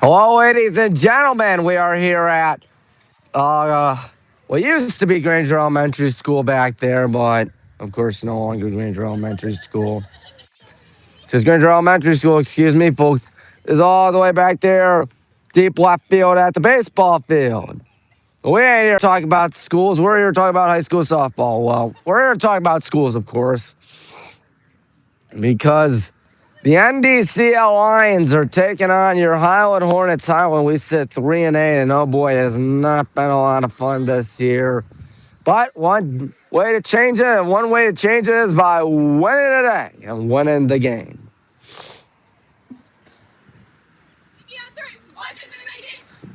Hello, ladies and gentlemen. We are here at what used to be Granger Elementary School back there, but of course, no longer Granger Elementary School. Says Granger Elementary School, excuse me, folks, is all the way back there, deep left field at the baseball field. We ain't here to talk about schools. We're here to talk about high school softball. Well, we're here to talk about schools, of course, because the NDCL Lions are taking on your Highland Hornets. Highland, we sit 3-8, and oh boy, it has not been a lot of fun this year. But one way to change it is by winning today and winning the game.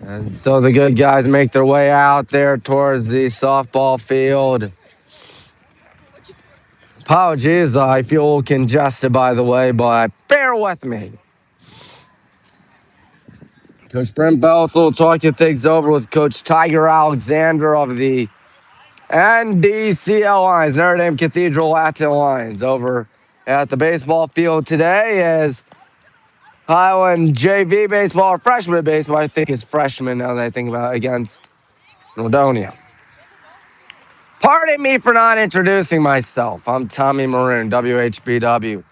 And so the good guys make their way out there towards the softball field. Apologies, I feel a little congested, by the way, but bear with me. Coach Brent Belth will talk you things over with Coach Tiger Alexander of the NDCL Lions, Notre Dame Cathedral Latin Lions. Over at the baseball field today is Highland JV baseball, or freshman baseball. I think it's freshman now that I think about it, against Nordonia. Pardon me for not introducing myself. I'm Tommy Maroon, WHBW.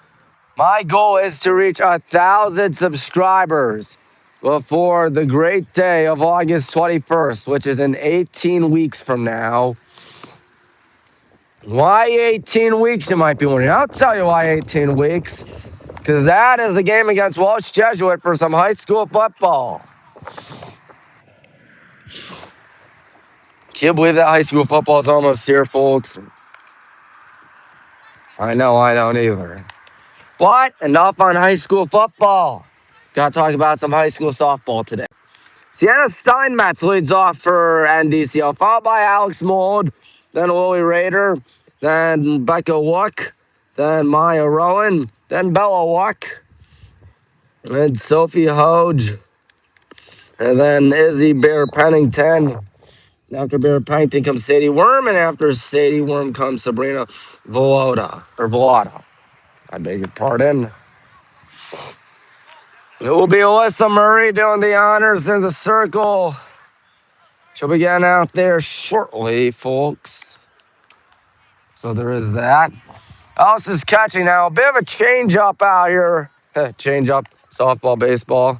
My goal is to reach 1,000 subscribers before the great day of August 21st, which is in 18 weeks from now. Why 18 weeks, you might be wondering. I'll tell you why 18 weeks. Because that is a game against Walsh Jesuit for some high school football. Can't believe that high school football is almost here, folks. I know, I don't either. But enough on high school football. Got to talk about some high school softball today. Sienna Steinmetz leads off for NDCL, followed by Alex Mold, then Lily Rader, then Becca Wook, then Maya Rowan, then Bella Wook, then Sophie Hoge, and then Izzy Bear Pennington. After Bear Pennington comes Sadie Worm, and after Sadie Worm comes Sabrina Volota. I beg your pardon. It will be Alyssa Murray doing the honors in the circle. She'll be getting out there shortly, folks. So there is that. Else is catching now. A bit of a change up out here. Change up, softball, baseball.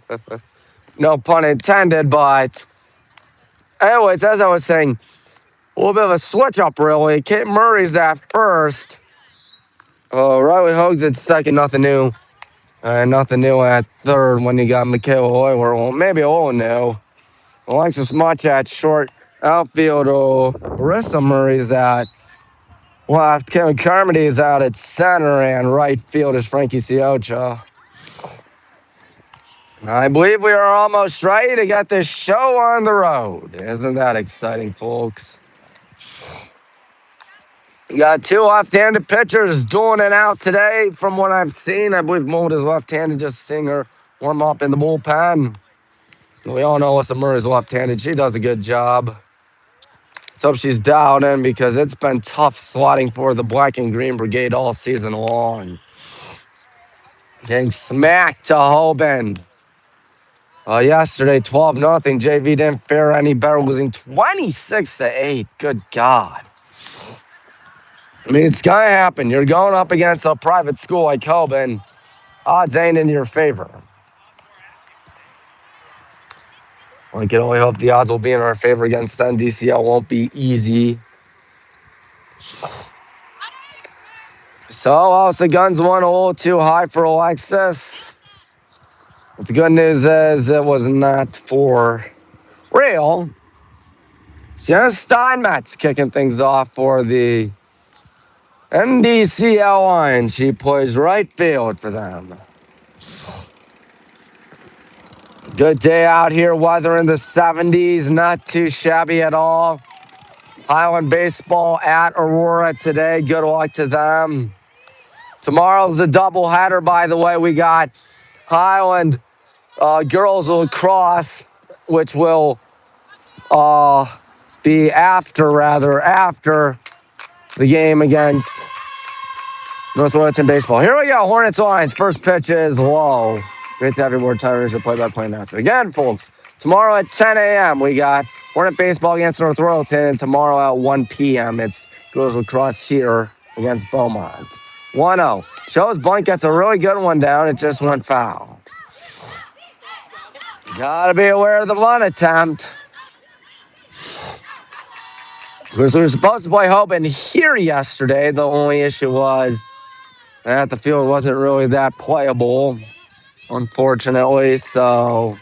No pun intended, but anyways, as I was saying, a little bit of a switch up, really. Kate Murray's at first. Riley Hogues at second, nothing new. Nothing new at third when you got Michaela Euler. Well, maybe a little new. Alexis Much at short. Outfield, Marissa Murray's at left. Kevin Carmody is out at center, and right field is Frankie Siocha. I believe we are almost ready to get this show on the road. Isn't that exciting, folks? We got two left-handed pitchers doing it out today from what I've seen. I believe Mold is left-handed, just seeing her warm up in the bullpen. We all know Alyssa Murray's left-handed. She does a good job. Let's hope she's dialed in because it's been tough slotting for the Black and Green Brigade all season long. Getting smacked to Hoban. Yesterday, 12-0. JV didn't fare any better, losing 26-8. Good God. I mean, it's going to happen. You're going up against a private school like Hoban. Odds ain't in your favor. I can only hope the odds will be in our favor against NDCL. Won't be easy. So, also, guns won a little too high for Alexis. But the good news is it was not for real. Sienna Steinmetz kicking things off for the NDCL line. She plays right field for them. Good day out here. Weather in the 70s. Not too shabby at all. Highland baseball at Aurora today. Good luck to them. Tomorrow's a doubleheader, by the way. We got Highland girls lacrosse, which will be after the game against North Wilmington baseball. Here we go, Hornets Lions. First pitch is low. Great to have you more time to play-by-play announcement. Again, folks, tomorrow at 10 a.m. we got Hornet baseball against North Royalton, and tomorrow at 1 p.m. it's girls lacrosse here against Beaumont. 1-0. Joe's bunt gets a really good one down. It just went foul. Gotta be aware of the bunt attempt. Because we were supposed to play Hoban here yesterday. The only issue was that the field wasn't really that playable, unfortunately. So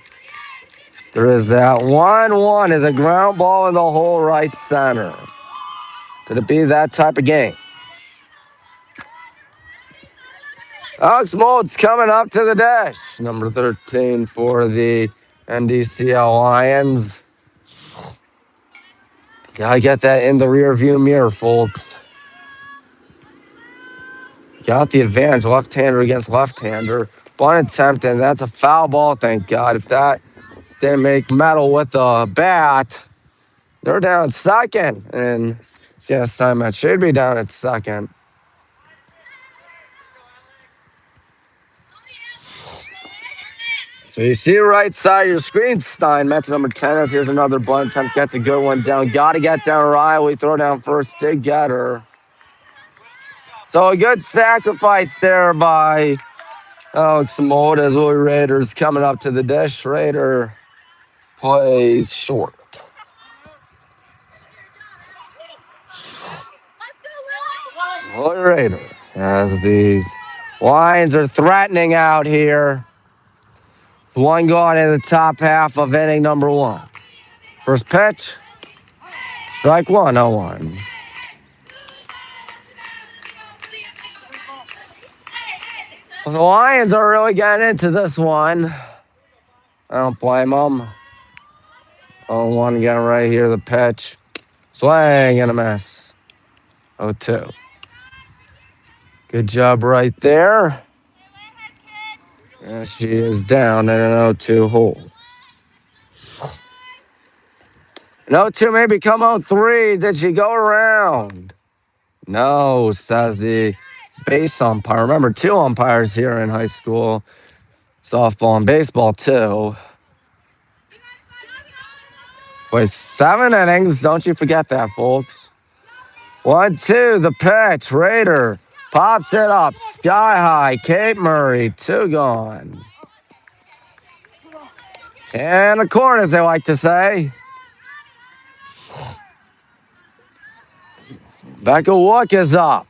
there is that. 1-1 is a ground ball in the whole right center. Could it be that type of game? Alex Mold's coming up to the dash. Number 13 for the NDCL Lions. Gotta get that in the rear view mirror, folks. Got the advantage, left-hander against left-hander. Bunt attempt, and that's a foul ball, thank God. If that didn't make metal with the bat, they're down second. And CS time match should be down at second. So you see right side of your screen, Steinmetz, number 10. Here's another bunt attempt. Gets a good one down. Got to get down Riley. Throw down first. Did get her. So a good sacrifice there by Alex Mold as Willie Raiders coming up to the dish. Raider plays short. Willie Raider as these Lions are threatening out here. One going in the top half of inning number 1. First pitch, strike 1, 0-1. Well, the Lions are really getting into this one. I don't blame them. 0-1 again right here, the pitch. Swing and a miss. 0-2. Good job right there. And she is down at an 0-2 hole. An 0-2 may become 0-3. Did she go around? No, says the base umpire. Remember, 2 umpires here in high school. Softball and baseball, too. Plays 7 innings. Don't you forget that, folks. 1-2, the pitch. Raider pops it up. Sky high. Cape Murray, 2 gone. And a corn, as they like to say. Becca Wook is up.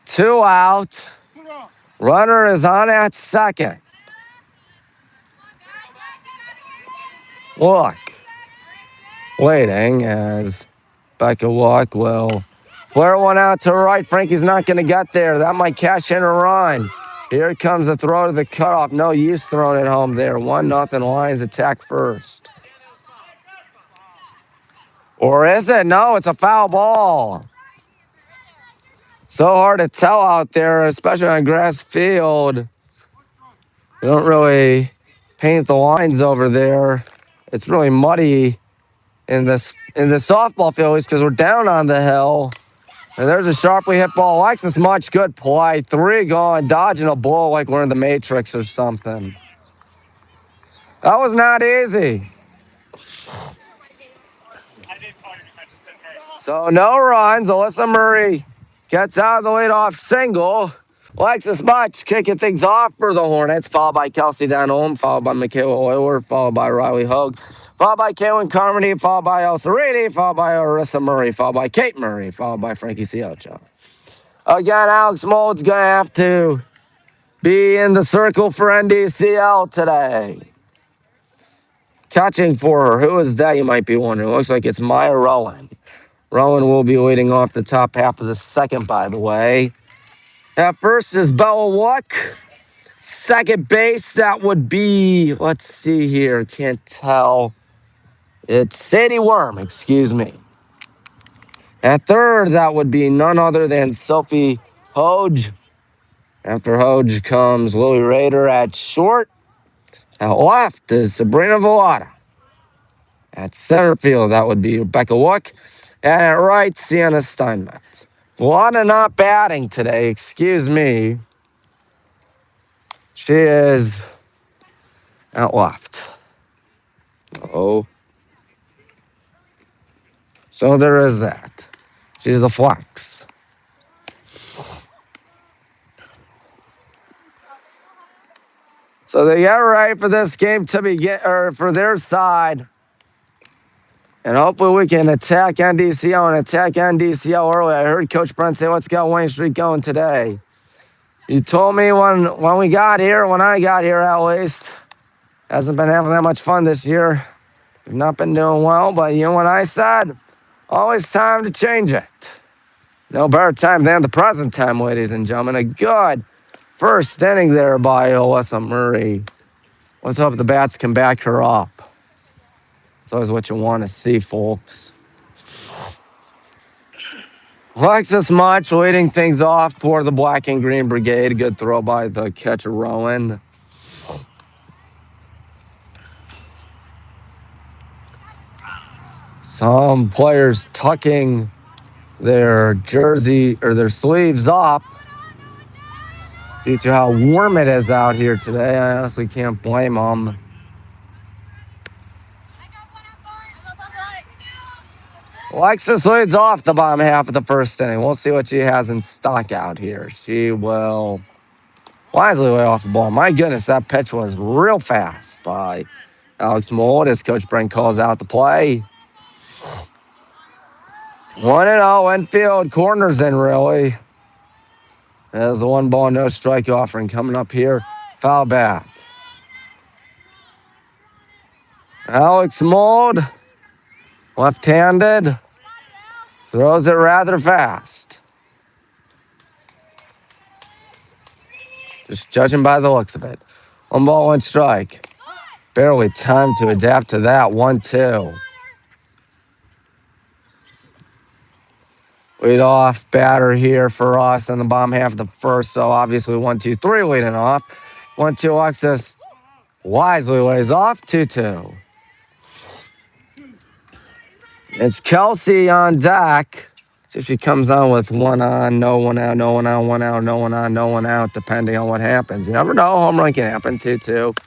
2 out. Runner is on at second. Wook waiting as Becca Wook will flare one out to right. Frankie's not going to get there. That might cash in a run. Here comes a throw to the cutoff. No use throwing it home there. 1-0 Lions attack first. Or is it? No, it's a foul ball. So hard to tell out there, especially on a grass field. They don't really paint the lines over there. It's really muddy in the softball field because we're down on the hill. And there's a sharply hit ball. Alexis Much, good play. 3 gone, dodging a ball like we're in the Matrix or something. That was not easy. So no runs. Alyssa Murray gets out of the leadoff single. Alexis Much kicking things off for the Hornets, followed by Kelsey Dunholm, followed by Michaela Euler, followed by Riley Hogue, followed by Kaylin Carmody, followed by Elsa Reedy, followed by Arissa Murray, followed by Kate Murray, followed by Frankie Ciocho. Again, Alex Mold's going to have to be in the circle for NDCL today. Catching for her. Who is that, you might be wondering? Looks like it's Maya Rowan. Rowan will be leading off the top half of the second, by the way. At first is Bella Wook. Second base, that would be, let's see here, can't tell. It's Sadie Worm, excuse me. At third, that would be none other than Sophie Hoge. After Hoge comes Lily Rader at short. At left is Sabrina Villada. At center field, that would be Rebecca Wook. And at right, Sienna Steinmetz. Villada not batting today, excuse me. She is out left. Oh. So there is that. She's a flex. So they get right for this game to begin, or for their side. And hopefully we can attack NDCL and attack NDCL early. I heard Coach Brent say, let's get Wayne Street going today. You told me when we got here, when I got here at least, hasn't been having that much fun this year. We've not been doing well, but you know what I said? Always time to change it. No better time than the present time, ladies and gentlemen. A good first inning there by Alyssa Murray. Let's hope the bats can back her up. It's always what you want to see, folks. Alexis Mach leading things off for the Black and Green Brigade. Good throw by the catcher, Rowan. Some players tucking their jersey or their sleeves up due to how warm it is out here today. I honestly can't blame them. Alexis leads off the bottom half of the first inning. We'll see what she has in stock out here. She will wisely lay off the ball. My goodness, that pitch was real fast by Alex Mold as Coach Brent calls out the play. 1-0 infield, corners in really. There's a 1-ball, no strike offering coming up here. Foul back. Alex Mold, left-handed, throws it rather fast. Just judging by the looks of it. 1-ball, 1 strike. Barely time to adapt to that. 1-2. Lead off batter here for us in the bottom half of the first. So obviously 1-2-3 leading off. 1-2 Alexis wisely lays off. 2-2. It's Kelsey on deck. See if she comes on with 1 on, no 1 out, no 1 out, 1 out, no 1 on, no 1 out, depending on what happens. You never know. Home run can happen. 2-2.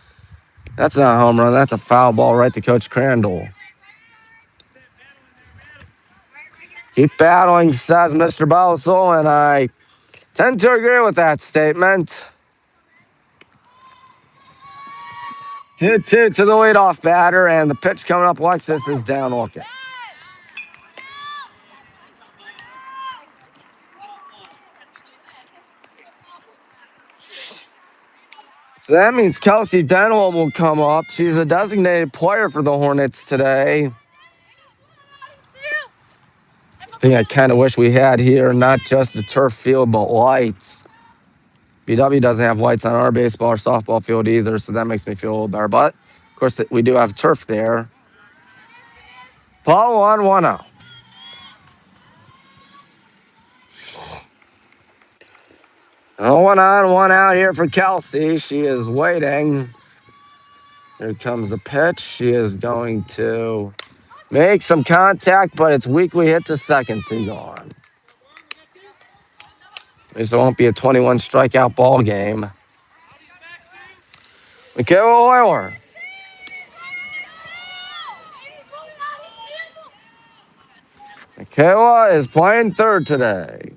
That's not a home run. That's a foul ball right to Coach Crandall. Keep battling, says Mr. Bowsel, and I tend to agree with that statement. 2-2 to the leadoff batter, and the pitch coming up, Alexis is down looking. So that means Kelsey Denholm will come up. She's a designated player for the Hornets today. Thing I kind of wish we had here, not just a turf field, but lights. BW doesn't have lights on our baseball or softball field either, so that makes me feel a little better. But, of course, we do have turf there. Ball 1, 1-0. Oh, 1 on, 1 out here for Kelsey. She is waiting. Here comes the pitch. She is going to make some contact, but it's weakly hit to second. 2 gone. At least it won't be a 21 strikeout ball game. Michaela Euler. Michaela is playing third today.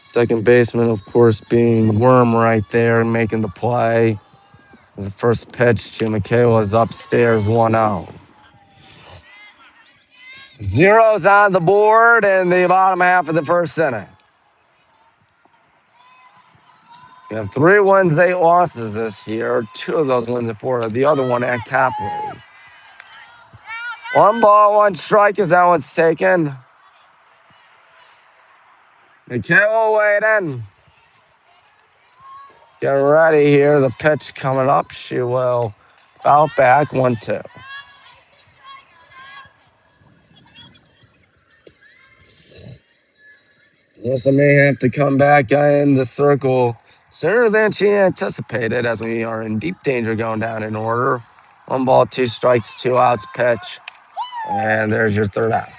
Second baseman, of course, being Worm right there and making the play. The first pitch to Michaela's upstairs, 1-0. Zeros on the board in the bottom half of the first inning. We have 3 wins, 8 losses this year. 2 of those wins in Florida. The other one at Copley. 1-ball, 1 strike is that one's taken. Michaela waiting. Getting ready here. The pitch coming up. She will foul back. 1-2. Alyssa may have to come back in the circle sooner than she anticipated, as we are in deep danger going down in order. 1-ball, 2 strikes, 2 outs pitch. And there's your third out.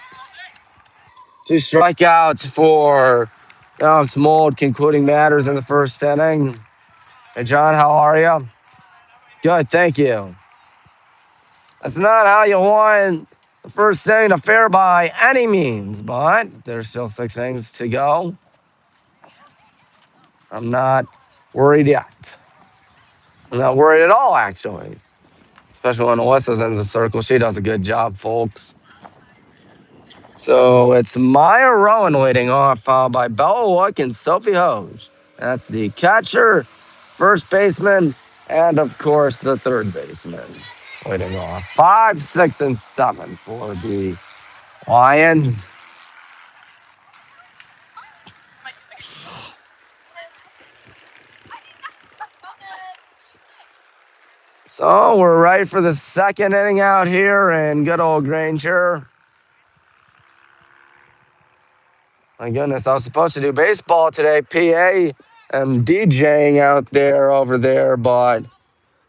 2 strikeouts for Alex Mold, concluding matters in the first inning. Hey, John, how are you? Good, thank you. That's not how you won the first inning of fair by any means, but there's still 6 innings to go. I'm not worried yet. I'm not worried at all, actually. Especially when Alyssa's in the circle. She does a good job, folks. So it's Maya Rowan leading off, followed by Bella Wook and Sophie Hoge. That's the catcher, first baseman, and of course the third baseman leading off. 5, 6, and 7 for the Lions. So we're right for the second inning out here in good old Granger. My goodness, I was supposed to do baseball today, PA, and DJing out there over there, but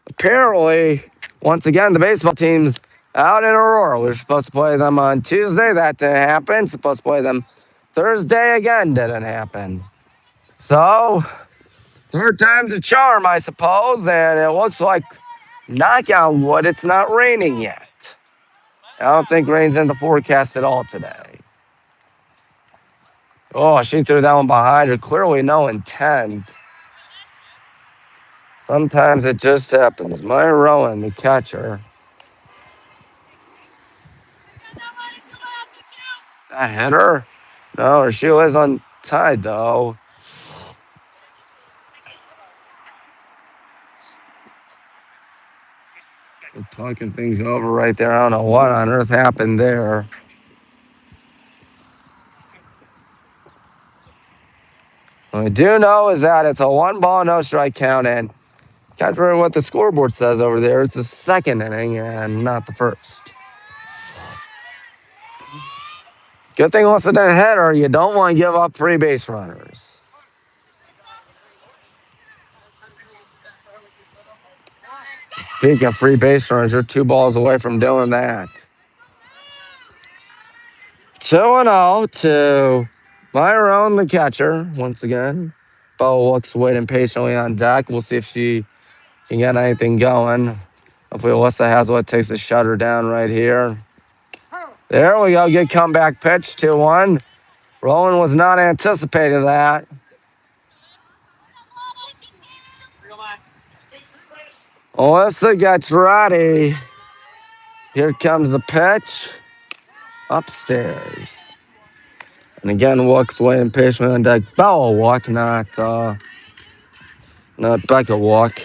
apparently, once again, the baseball team's out in Aurora. We were supposed to play them on Tuesday. That didn't happen. Supposed to play them Thursday again. Didn't happen. So, third time's a charm, I suppose. And it looks like, knock on wood, it's not raining yet. I don't think rain's in the forecast at all today. Oh, she threw that one behind her. Clearly no intent. Sometimes it just happens. Maya Rowan, the catcher. That hit her? No, her shoe is untied, though. We're talking things over right there. I don't know what on earth happened there. What I do know is that it's a 1-ball, no strike count, and contrary to what the scoreboard says over there, it's the second inning and not the first. Good thing once it didn't hit her, you don't want to give up 3 base runners. Speaking of free base runners, you're 2 balls away from doing that. 2-0 to Myron, the catcher, once again. Bo looks waiting patiently on deck. We'll see if she can get anything going. Hopefully Alyssa has what it takes to shut her down right here. There we go. Good comeback pitch, 2-1. Rowan was not anticipating that. Alyssa gets ready. Here comes the pitch. Upstairs. And again, walks away impatiently on deck. Bella walk, not Becca walk.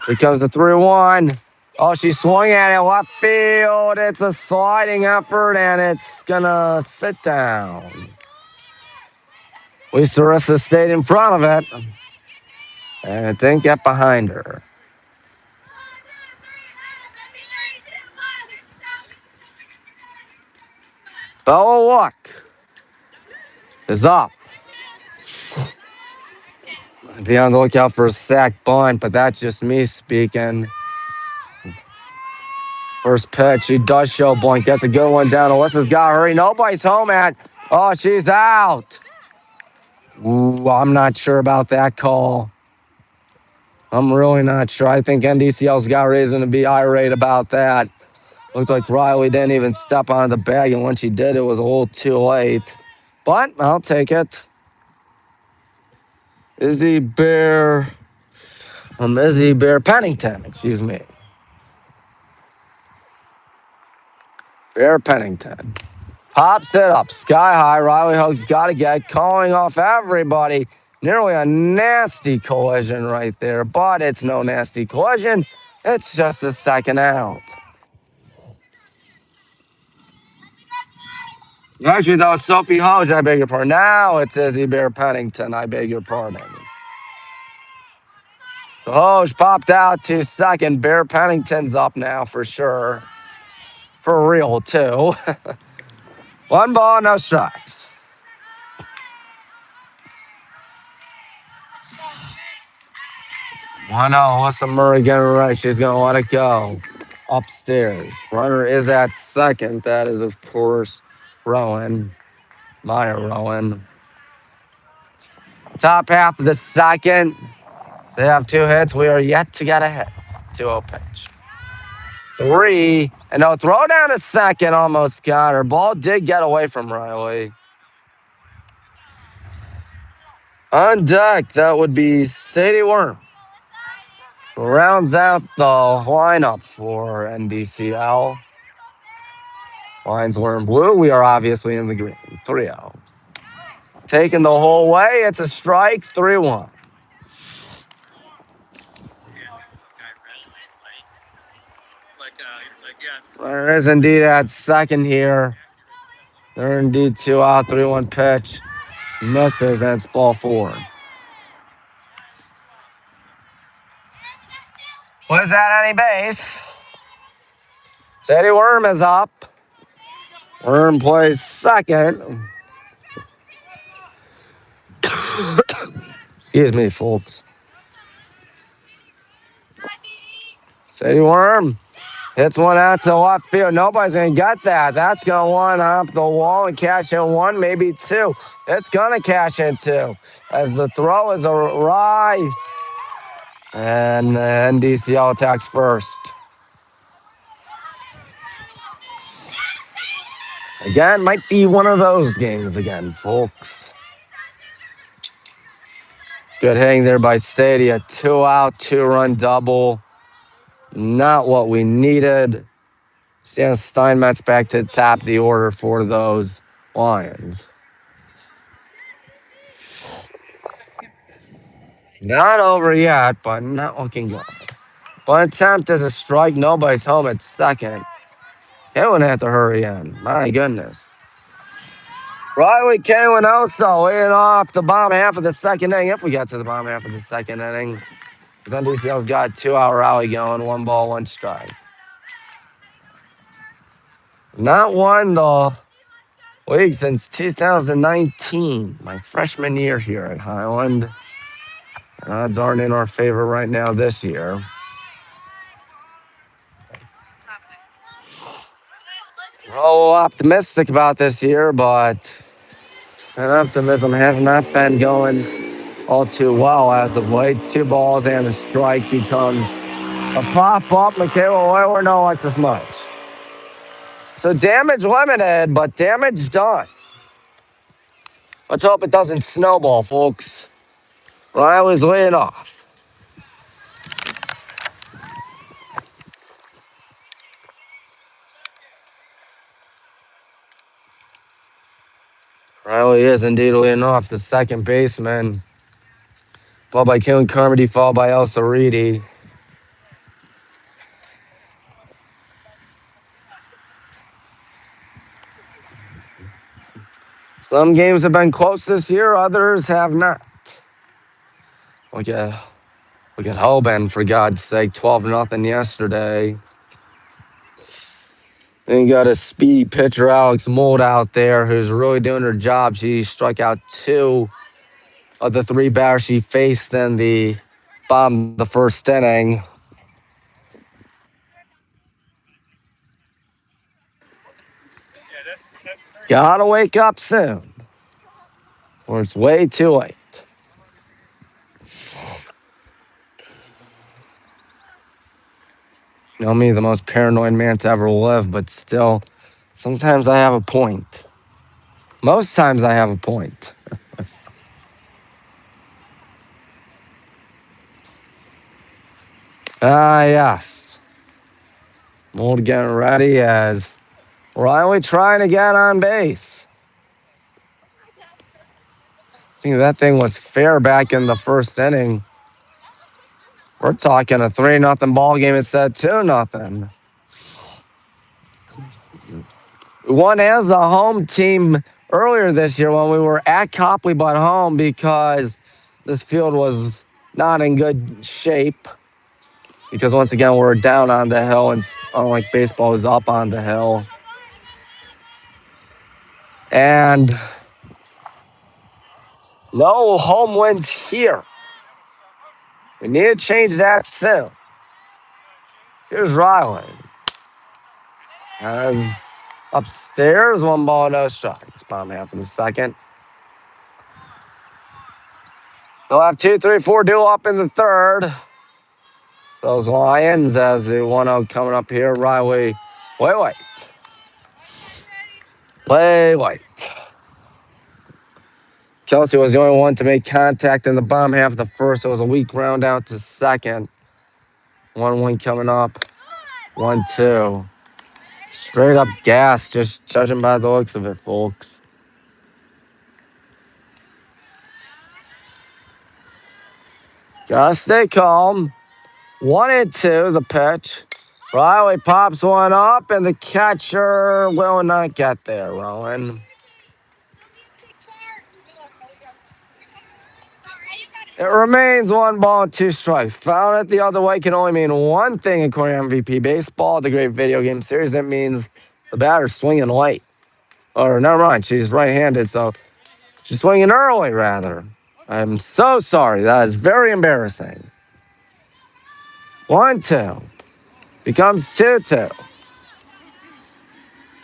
Here comes the 3-1. Oh, she swung at it left field. It's a sliding effort, and it's gonna sit down. At least the rest of the stayed in front of it. And it didn't get behind her. Bella Luck is up. Be on the lookout for a sack bunt, but that's just me speaking. First pitch, she does show bunt, gets a good one down. Alyssa's got to hurry. Nobody's home at. Oh, she's out. Ooh, I'm not sure about that call. I'm really not sure. I think NDCL's got reason to be irate about that. Looks like Riley didn't even step on the bag, and when she did, it was a little too late. But I'll take it. Izzy Bear Pennington, excuse me. Bear Pennington. Pops it up, sky high. Riley Hoge's got to get calling off everybody. Nearly a nasty collision right there, but it's no nasty collision. It's just a second out. Actually, that was Sophie Hoge, I beg your pardon. Now it's Izzy Bear Pennington, I beg your pardon. So Hoge popped out to second. Bear Pennington's up now for sure. For real, too. 1 ball, no strikes. I know, Alyssa Murray getting it right. She's going to let it go. Upstairs. Runner is at second. That is, of course, Rowan. Maya Rowan. Top half of the second. They have 2 hits. We are yet to get a hit. 2-0 pitch. 3. And no, throw down a second almost got her. Ball did get away from Riley. On deck, that would be Sadie Worm. Rounds out the lineup for NDCL. Lines were in blue. We are obviously in the green. 3-0. Taking the whole way. It's a strike. 3-1. There is indeed at second here. There indeed 2 out. 3-1 pitch. Misses, and it's ball 4. Was that any base? Sadie Worm is up. Worm plays second. Excuse me, folks. Sadie Worm hits one out to left field. Nobody's going to get that. That's going to one off the wall and cash in 1, maybe 2. It's going to cash in 2 as the throw is awry. And the NDCL attacks first. Again, might be one of those games again, folks. Good hitting there by Sadie. A 2-out, 2-run double. Not what we needed. Stan Steinmetz back to top the order for those Lions. Not over yet, but not looking good. One attempt is a strike. Nobody's home at second. Kaylin had to hurry in. My goodness. Riley Kaylin also leading off the bottom half of the second inning, if we get to the bottom half of the second inning. Because NDCL's got a 2-out rally going, 1 ball, 1 strike. Not won the league since 2019, my freshman year here at Highland. Odds aren't in our favor right now this year. We're a little optimistic about this year, but that optimism has not been going all too well as of late. 2 balls and a strike becomes a pop-up. Michaela Euler, no likes as much. So damage limited, but damage done. Let's hope it doesn't snowball, folks. Riley's leading off. Riley is indeed leading off the second baseman. Followed by Kaylin Carmody, followed by Elsa Reedy. Some games have been close this year, others have not. Look at Hoban, for God's sake, 12-0 yesterday. Then you got a speedy pitcher, Alex Mold, out there, who's really doing her job. She struck out 2 of the 3 batters she faced in the bottom of the first inning. Gotta wake up soon, or it's way too late. You know me, the most paranoid man to ever live, but still, sometimes I have a point. Most times I have a point. Yes. Mold getting ready as Riley trying to get on base. I think that thing was fair back in the first inning. We're talking a 3-0 ball game instead of 2-0. We won as a home team earlier this year when we were at Copley but home because this field was not in good shape. Because once again, we're down on the hill, and unlike baseball, is up on the hill. And no home wins here. We need to change that soon. Here's Riley. As upstairs, 1 ball, no strikes. Bottom half of the second. They'll have 2, 3, 4 due up in the third. Those Lions as the 1-0 coming up here. Riley, wait. Play. Kelsey was the only one to make contact in the bottom half of the first. It was a weak round out to second. 1-1 coming up. 1-2. Straight up gas, just judging by the looks of it, folks. Gotta stay calm. 1-2, the pitch. Riley pops one up, and the catcher will not get there, Rowan. It remains 1 ball and 2 strikes. Foul it the other way can only mean one thing according to MVP Baseball, the great video game series. That means the batter's swinging late. Or never mind, she's right-handed, so she's swinging early, rather. I'm so sorry. That is very embarrassing. 1-2. Becomes 2-2.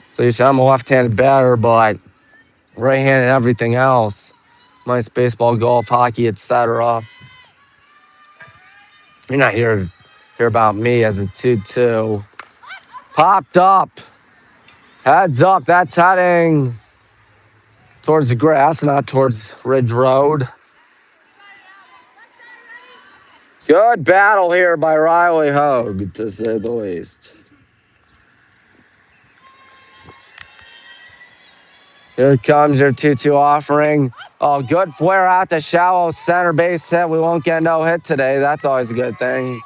So you see, I'm a left-handed batter, but right-handed everything else. Nice baseball, golf, hockey, etc. You're not here to hear about me as a 2-2. Popped up. Heads up. That's heading towards the grass, not towards Ridge Road. Good battle here by Riley Hogue, to say the least. Here comes your 2-2 offering. Oh, good flare out to shallow center base hit. We won't get no hit today. That's always a good thing.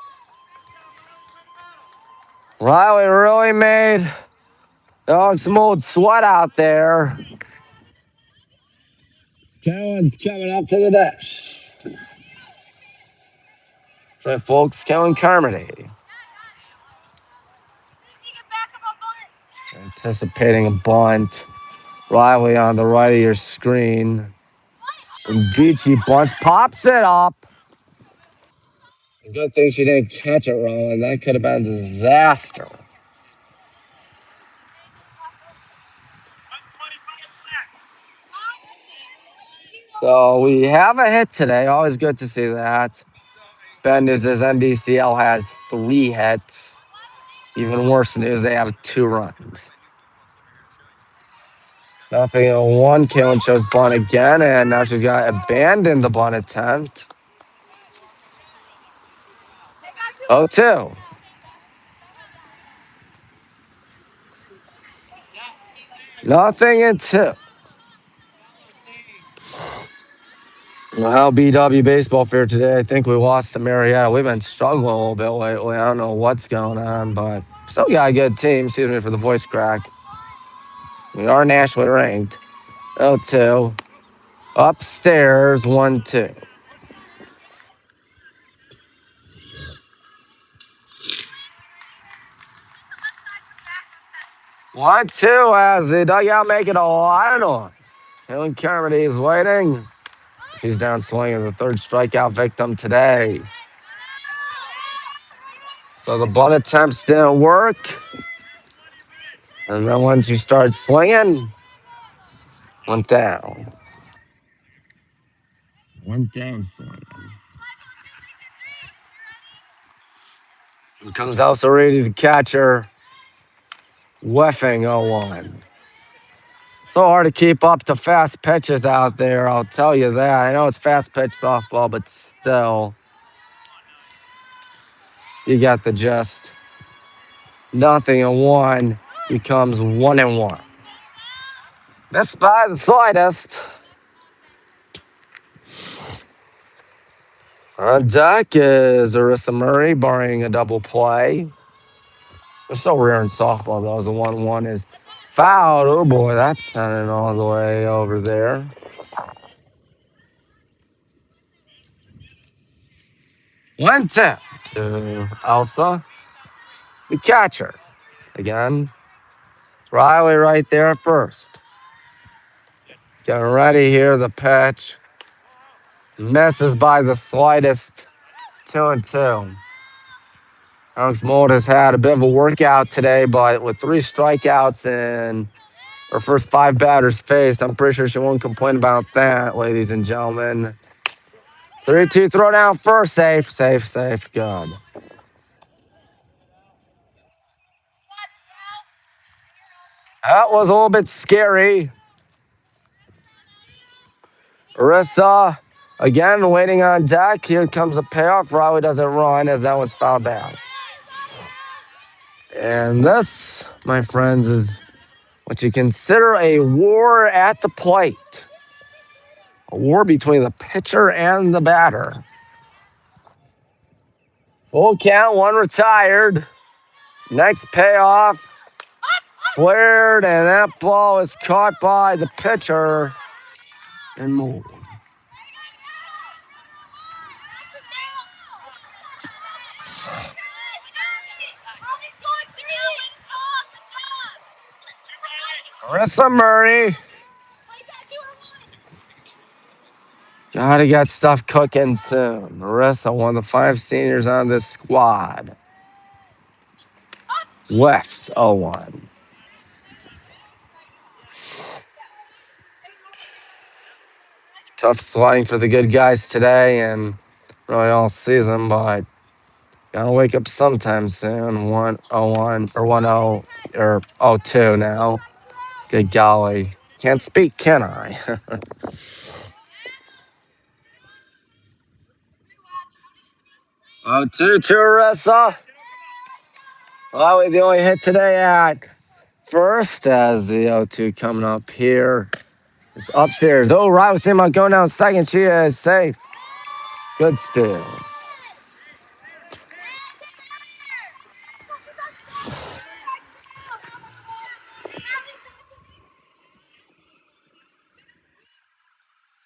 Riley really made some old sweat out there. Cohen's coming up to the dish. Right, folks, Kellen Carmody. Anticipating a bunt. Riley on the right of your screen. And Vici bunts, pops it up. Good thing she didn't catch it, Roland. That could have been a disaster. So we have a hit today. Always good to see that. Bad news is NDCL has 3 hits. Even worse news, they have 2 runs. Nothing in 1. Kaylin shows bunt again, and now she's got to abandon the bunt attempt. 0-2. Nothing in 2. Well, how BW baseball fair today? I think we lost to Marietta. We've been struggling a little bit lately. I don't know what's going on, but still got a good team. Excuse me for the voice crack. We are nationally ranked. 0-2. Upstairs, 1-2. One, two, as the dugout making a lot of noise. Helen Carmody is waiting. She's down swinging, the 3rd strikeout victim today. So the bunt attempts didn't work. And then once you start swinging, went down. Went down swinging. Here comes Elsa Reedy, the catcher, whiffing 0-1. So hard to keep up to fast pitches out there, I'll tell you that. I know it's fast pitch softball, but still, you got the gist. Nothing in 1 becomes 1-1. Missed by the slightest. On deck is Arissa Murray, barring a double play. It's so rare in softball, though, as the 1-1 is fouled. Oh, boy, that's sending all the way over there. 1-2 to Elsa, the catcher. Again, Riley right there at first. Getting ready here, the pitch. Misses by the slightest. 2-2. Alex Mold has had a bit of a workout today, but with 3 strikeouts and her first 5 batters faced, I'm pretty sure she won't complain about that, ladies and gentlemen. 3-2 throw down first. Safe. Good. That was a little bit scary. Arissa, again, waiting on deck. Here comes a payoff. Riley doesn't run as that was fouled back. And this, my friends, is what you consider a war at the plate. A war between the pitcher and the batter. Full count, one retired. Next payoff. Flared, and that ball is caught by the pitcher and moved. Marissa Murray. Gotta get stuff cooking soon. Marissa, one of the 5 seniors on this squad. Whiffs 0-1. Tough sliding for the good guys today and really all season, but gotta wake up sometime soon. 1-0-1 or 1-0 or 0-2 now. Good golly. Can't speak, can I? 0-2 to Arissa. Well, the only hit today at first as the 0-2 coming up here. It's upstairs. Oh, Riley seeing about going down second. She is safe. Good steal.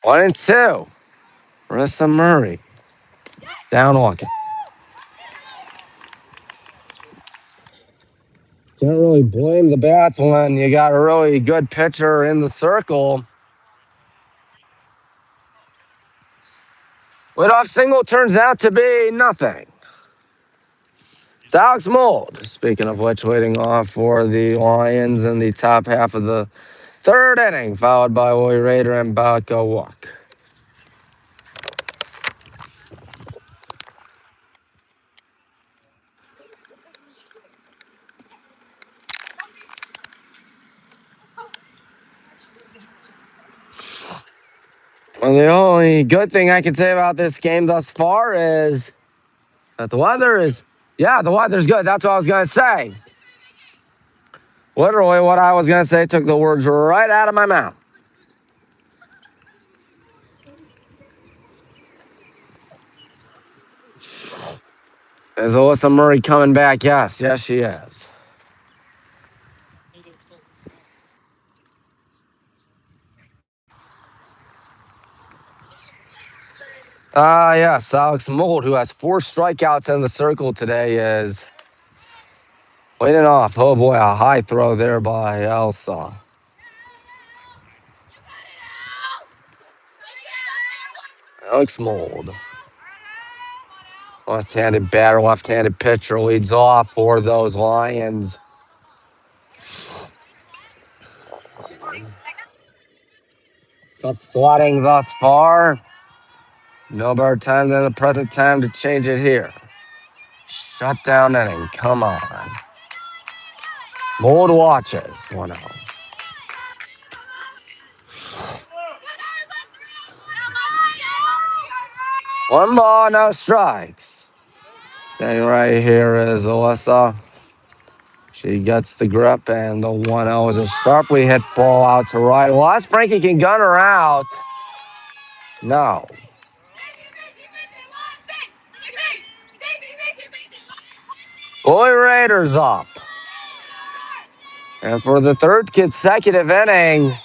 One and two. Marissa Murray. Down walking. Can't really blame the bats when you got a really good pitcher in the circle. Leadoff single turns out to be nothing. It's Alex Mold, speaking of which, leading off for the Lions in the top half of the third inning, followed by Willie Rader and Balco Walk. Well, the only good thing I can say about this game thus far is that the weather's good. That's what I was going to say. Literally what I was going to say took the words right out of my mouth. Is Alyssa Murray coming back? Yes, she is. Yes, Alex Mold, who has 4 strikeouts in the circle today, is leading off. Oh boy, a high throw there by Elsa. Alex Mold. Left-handed batter, left-handed pitcher leads off for those Lions. Tough swatting thus far. No better time than the present time to change it here. Shutdown inning, come on. Mold watches, 1-0. One ball, no strikes. Thing right here is Alyssa. She gets the grip, and the 1-0 is a sharply hit ball out to right. Unless Frankie can gun her out. No. Boy Raiders up. And for the 3rd consecutive inning,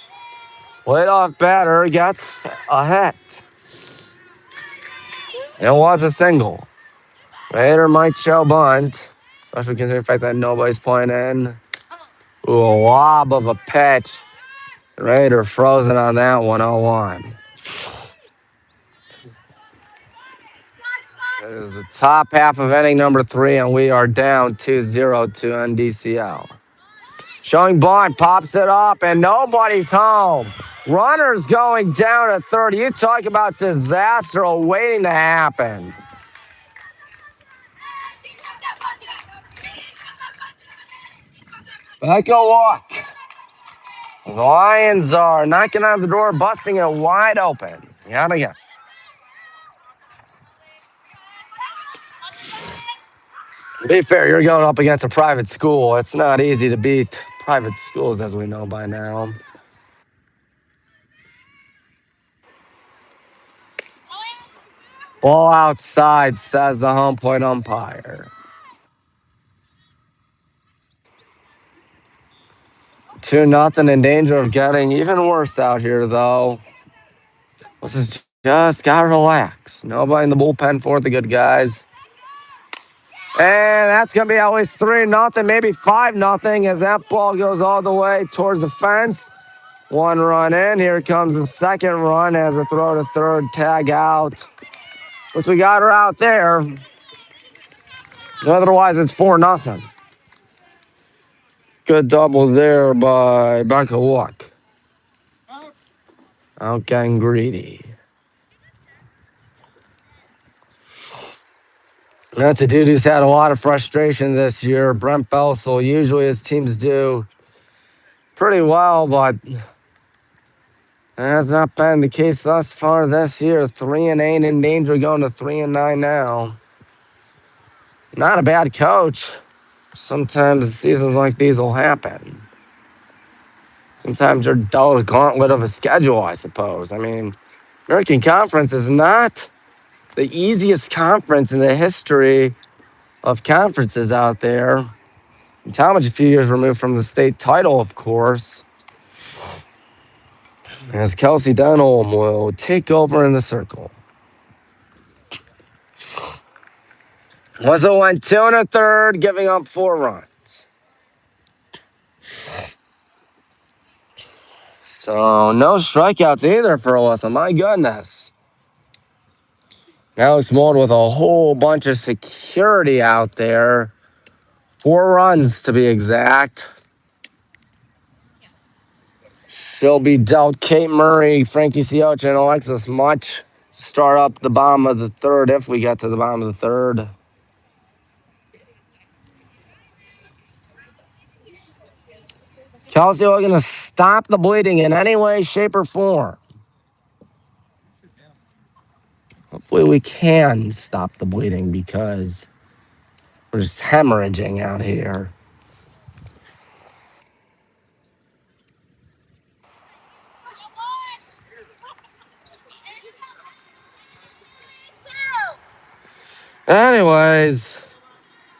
leadoff batter gets a hit. It was a single. Raider might show bunt, especially considering the fact that nobody's playing in. Ooh, a lob of a pitch. Raider frozen on that one, 0-1. It is the top half of inning number 3, and we are down 2-0 to NDCL. Showing bunt, pops it up, and nobody's home. Runners going down at third. You talk about disaster waiting to happen. Back a walk. The Lions are knocking on the door, busting it wide open. Yet again. To be fair, you're going up against a private school. It's not easy to beat private schools, as we know by now. Ball outside, says the home plate umpire. 2-0 in danger of getting even worse out here, though. This is just gotta relax. Nobody in the bullpen for the good guys. And that's gonna be at least 3-0, maybe 5-0 as that ball goes all the way towards the fence. 1 run in. Here comes the second run as a throw to third, tag out. Once we got her out there. Otherwise, it's 4-0. Good double there by Becca Luck. Out getting greedy. That's a dude who's had a lot of frustration this year. Brent Belsel. Usually his teams do pretty well, but it has not been the case thus far this year. 3-8 in danger, going to 3-9 now. Not a bad coach. Sometimes seasons like these will happen. Sometimes you're dealt a gauntlet of a schedule, I suppose. I mean, American Conference is not the easiest conference in the history of conferences out there. And Talmadge a few years removed from the state title, of course. As Kelsey Denholm will take over in the circle. Whistle went 2 1/3, giving up 4 runs. So no strikeouts either for Whistle. My goodness. Alex Mold with a whole bunch of security out there. 4 runs to be exact. She'll be dealt Kate Murray, Frankie Siocha, and Alexis Much. Start up the bottom of the third if we get to the bottom of the third. Kelsey looking to stop the bleeding in any way, shape, or form. Hopefully we can stop the bleeding because we're just hemorrhaging out here. Anyways,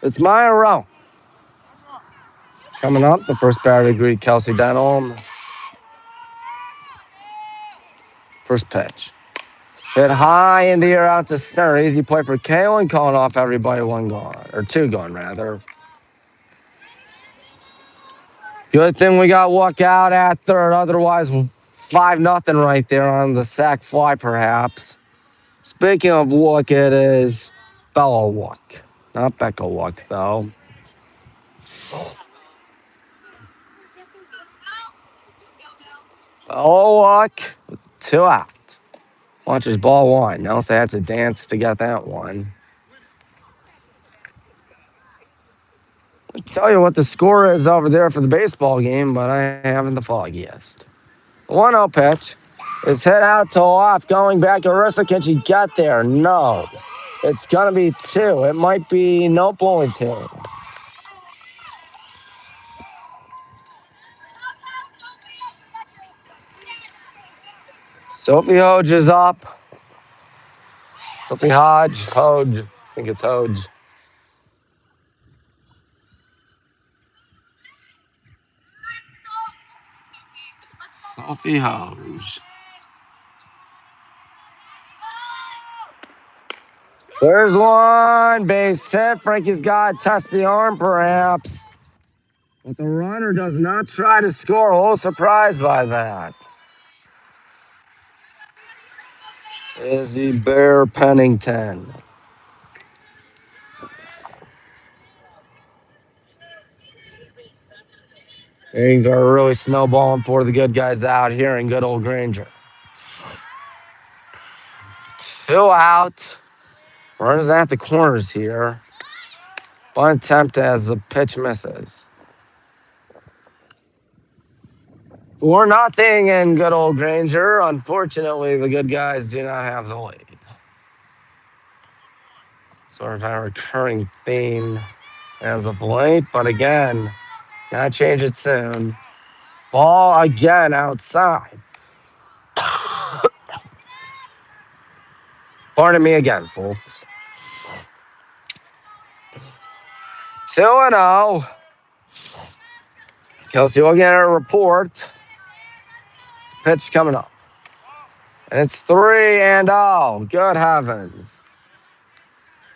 it's Maya Rowe. Coming up, the first batter to greet Kelsey Denholm. First pitch. Hit high in the air out to center. Easy play for Kalen, calling off everybody. 1 gone, or 2 gone, rather. Good thing we got Wook out at third. Otherwise, 5-0 right there on the sac fly, perhaps. Speaking of Wook, it is Bella Wook. Not Becca Wook, though. Bella Wook with 2 out. Watches ball 1. Nelson had to dance to get that one. I'll tell you what the score is over there for the baseball game, but I haven't the foggiest. 1-0 pitch is hit out to left, going back. Arissa, can she get there? No. It's going to be 2. It might be nope, only 2. Sophie Hodge is up. Sophie Hodge. I think it's Hodge. Sophie Hodge. There's 1 base hit. Frankie's got to test the arm, perhaps. But the runner does not try to score. A little surprised by that. Izzy Bear Pennington. Things are really snowballing for the good guys out here in good old Granger. 2 out. Runners at the corners here. Bunt attempt as the pitch misses. 4-0 in good old Granger. Unfortunately, the good guys do not have the lead. Sort of a recurring theme as of late, but again, gotta change it soon. Ball again outside. Pardon me again, folks. 2-0. Kelsey will get a report. Pitch coming up. And it's 3-0. Good heavens.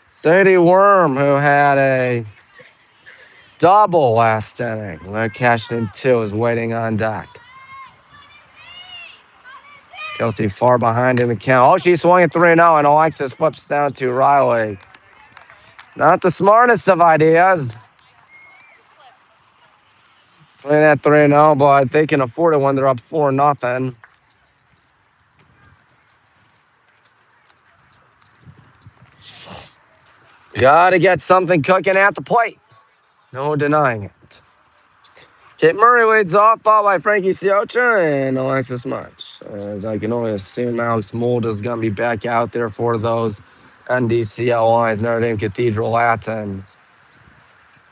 Sadie Worm, who had a double last inning. That cashed in 2, is waiting on deck. Kelsey far behind in the count. Oh, she swung at 3-0, and Alexis flips down to Riley. Not the smartest of ideas. Swinging at 3-0, but they can afford it when they're up 4-0. Got to get something cooking at the plate. No denying it. Kate Murray leads off, followed by Frankie Siocha and Alexis Munch. As I can only assume, Alex Mould is going to be back out there for those NDCL lines, Notre Dame Cathedral Latin.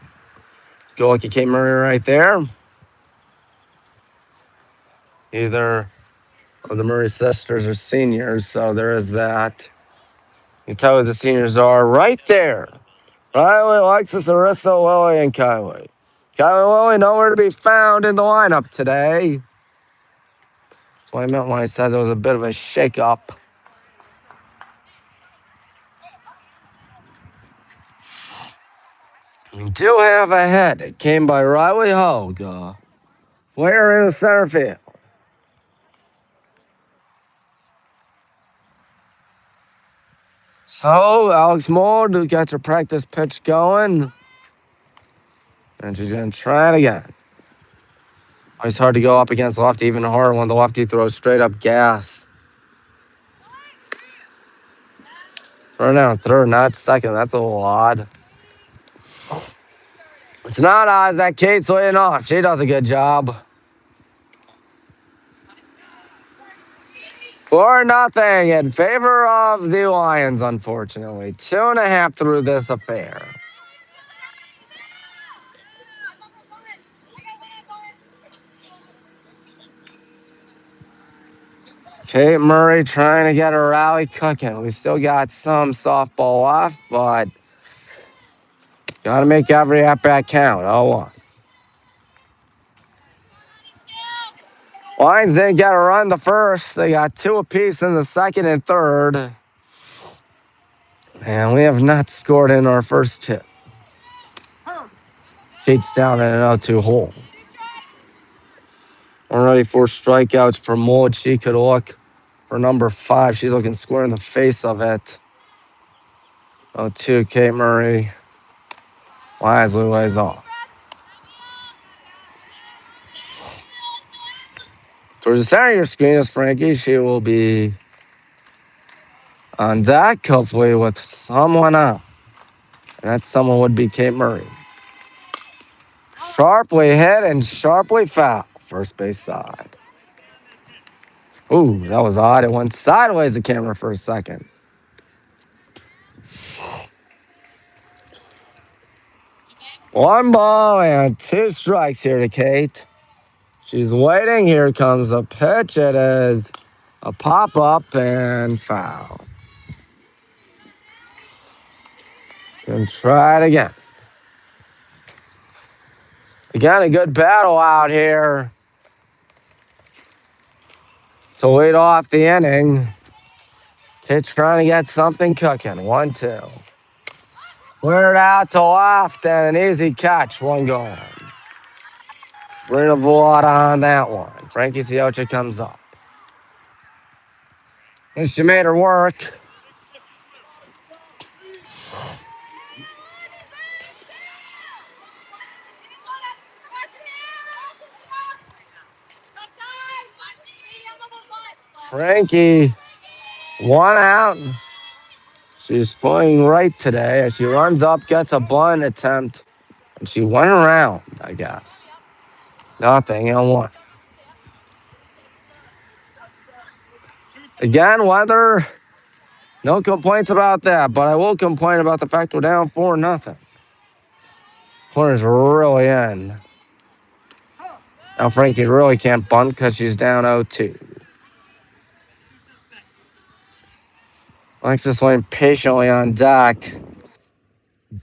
Let's go look at Kate Murray right there. Either of the Murray sisters are seniors, so there is that. You can tell who the seniors are right there. Riley, Alexis, Arissa, Lily, and Kylie. Kylie Lily nowhere to be found in the lineup today. That's what I meant when I said there was a bit of a shake-up. We do have a hit. It came by Riley Hogue. Player in the center field. So, Alex Mould, who got her practice pitch going. And she's going to try it again. It's hard to go up against lefty, even harder when the lefty throws straight up gas. Throw down third, not second. That's a little odd. It's not odd that Kate's leading off. She does a good job. 4-0 in favor of the Lions, unfortunately. 2.5 through this affair. Kate Murray trying to get a rally cooking. We still got some softball left, but got to make every at-bat count. 0-1. Lions didn't get a run the first. They got 2 apiece in the second and third. And we have not scored in our first hit. Kate's down in an 0-2 hole. Already 4 strikeouts for Mould. She could look for number 5. She's looking square in the face of it. 0-2, Kate Murray wisely lays off. Towards the center of your screen is Frankie. She will be on deck, hopefully with someone out. And that someone would be Kate Murray. Sharply hit and sharply foul. First base side. Ooh, that was odd. It went sideways the camera for a second. One ball and 2 strikes here to Kate. She's waiting. Here comes a pitch. It is a pop-up and foul. And try it again. Again, a good battle out here to lead off the inning. Kate trying to get something cooking. 1-2. Cleared out to left and an easy catch. 1 gone. Sabrina Villada on that one. Frankie Siocha comes up. And she made her work. Frankie, 1 out. She's playing right today as she runs up, gets a bunt attempt, and she went around, I guess. Nothing and 1. Again, weather, no complaints about that, but I will complain about the fact we're down 4-0. Corner's really in. Now Frankie really can't bunt because she's down 0-2. Alexis waiting patiently on deck.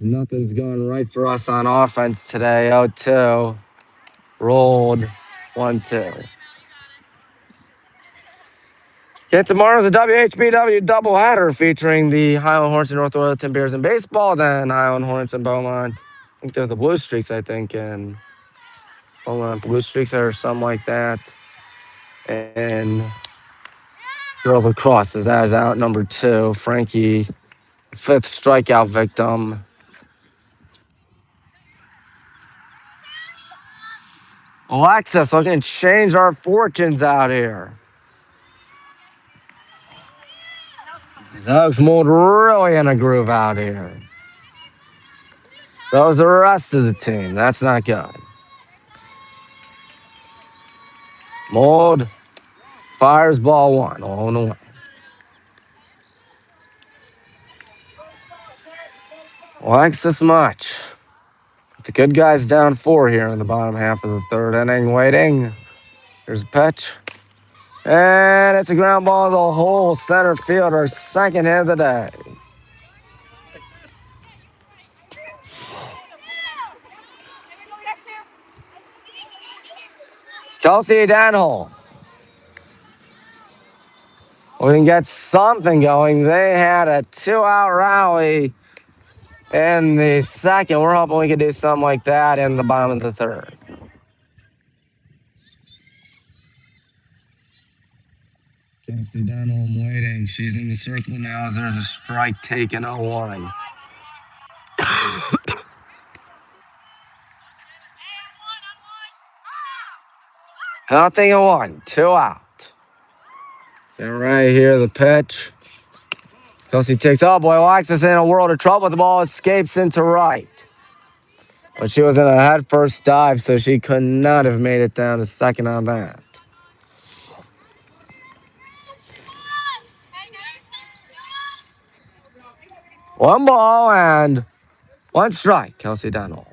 Nothing's going right for us on offense today. 0-2. Rolled 1-2. Okay, tomorrow's a WHBW doubleheader featuring the Highland Hornets and North Royalton Bears in baseball, then Highland Hornets and Beaumont. I think they're the Blue Streaks, and Beaumont Blue Streaks or something like that. And girls lacrosse is out number 2. Frankie, 5th strikeout victim. Alexis looking to change our fortunes out here. Zogs Mold really in a groove out here. So is the rest of the team. That's not good. Mold fires ball 1. Oh, no. Alexis much. The good guy's down 4 here in the bottom half of the 3rd inning. Waiting. Here's a pitch. And it's a ground ball to the whole center field. Our 2nd hit of the day. Kelsey Danholm. We can get something going. They had a 2-out rally in the 2nd. We're hoping we can do something like that in the bottom of the 3rd. Kelsey Danholm waiting. She's in the circle now as there's a strike taken 0-1. Nothing in 1. 2 out. And right here, the pitch. Kelsey takes, oh boy, Alexis in a world of trouble. The ball escapes into right. But she was in a head-first dive, so she could not have made it down to 2nd on that. One ball and 1 strike, Kelsey Dunham.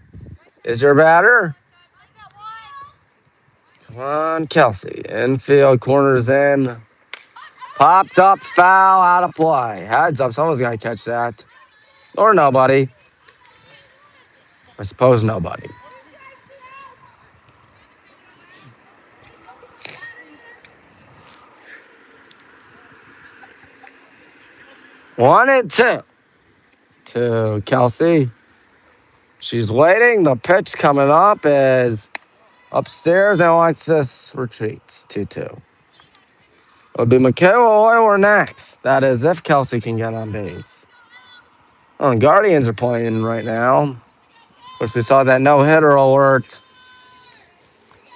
Is your batter? Come on, Kelsey. Infield, corners in. Popped up, foul, out of play. Heads up, someone's got to catch that. Or nobody. I suppose nobody. One and 2 to Kelsey. She's waiting. The pitch coming up is upstairs, and Alexis retreats 2-2. It'll be Michaela Oiler next. That is if Kelsey can get on base. Oh, and Guardians are playing right now. Of course, we saw that no-hitter alert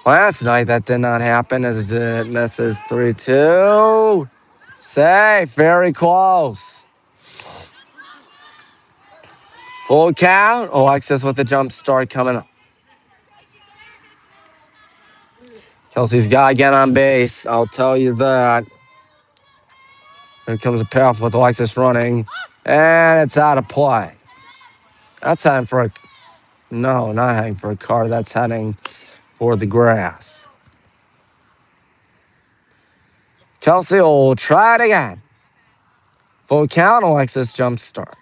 last night. That did not happen as it misses 3-2. Safe, very close. Full count. Alexis with the jump start coming up. Kelsey's got to get on base. I'll tell you that. Here comes a payoff with Alexis running. And it's out of play. That's heading for a... No, not heading for a car. That's heading for the grass. Kelsey will try it again. Full count. Alexis jump start.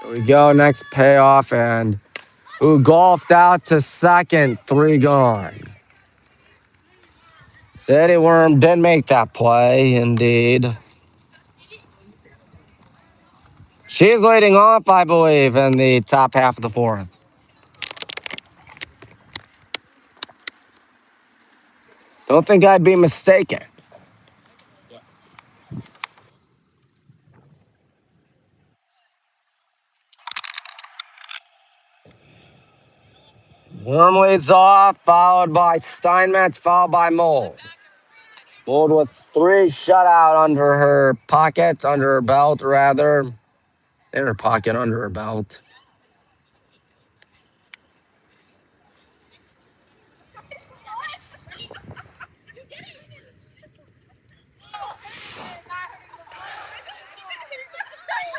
Here we go. Next payoff. And who golfed out to 2nd. 3 gone. City Worm did make that play, indeed. She's leading off, I believe, in the top half of the 4th. Don't think I'd be mistaken. Worm leads off, followed by Steinmetz, followed by Mold. Mold with 3 shutout under her pocket, under her belt, rather. In her pocket, under her belt.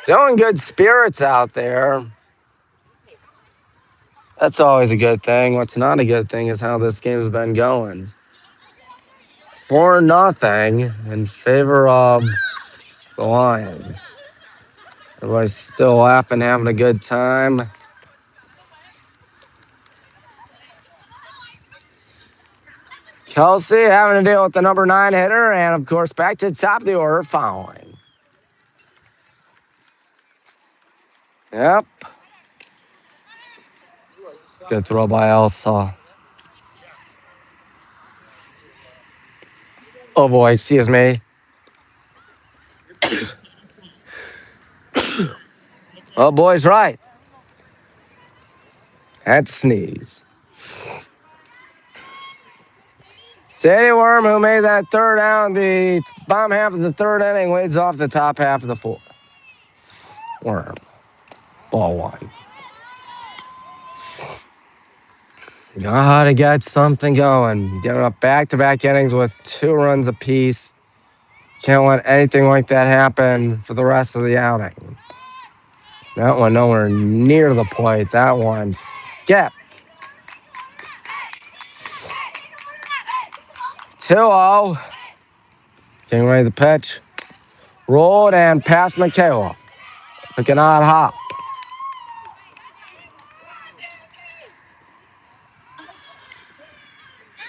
Still in good spirits out there. That's always a good thing. What's not a good thing is how this game's been going. 4-0 in favor of the Lions. Everybody's still laughing, having a good time. Kelsey having to deal with the number 9 hitter, and of course, back to the top of the order following. Yep. Good throw by Elsa. Oh boy, excuse me. Oh boy's right. Had to sneeze. Sadie Worm, who made that third down, the bottom half of the third inning, leads off the top half of the fourth. Worm. Ball 1. You know how to get something going. Getting up back-to-back innings with 2 runs apiece. Can't let anything like that happen for the rest of the outing. That one nowhere near the plate. That one skip. 2-0. Getting ready to pitch. Rolled and past Michaela. Took an odd hop.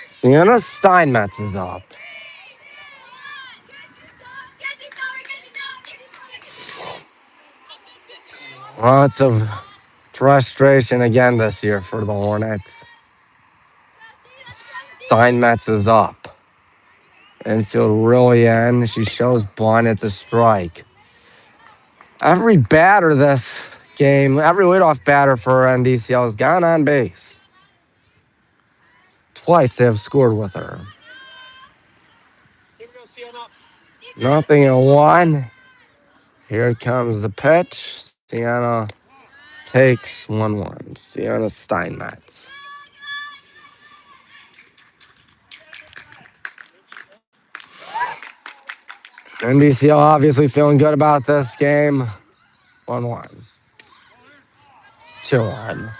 Sienna Steinmetz is up. Lots of frustration again this year for the Hornets. Steinmetz is up. Infield really in. She shows bunt. It's a strike. Every batter this game, every leadoff batter for NDCL has gone on base. Twice they have scored with her. 0-1. Here comes the pitch. Sienna takes 1-1. Sienna Steinmetz. NDCL obviously feeling good about this game. 1-1. 2-1.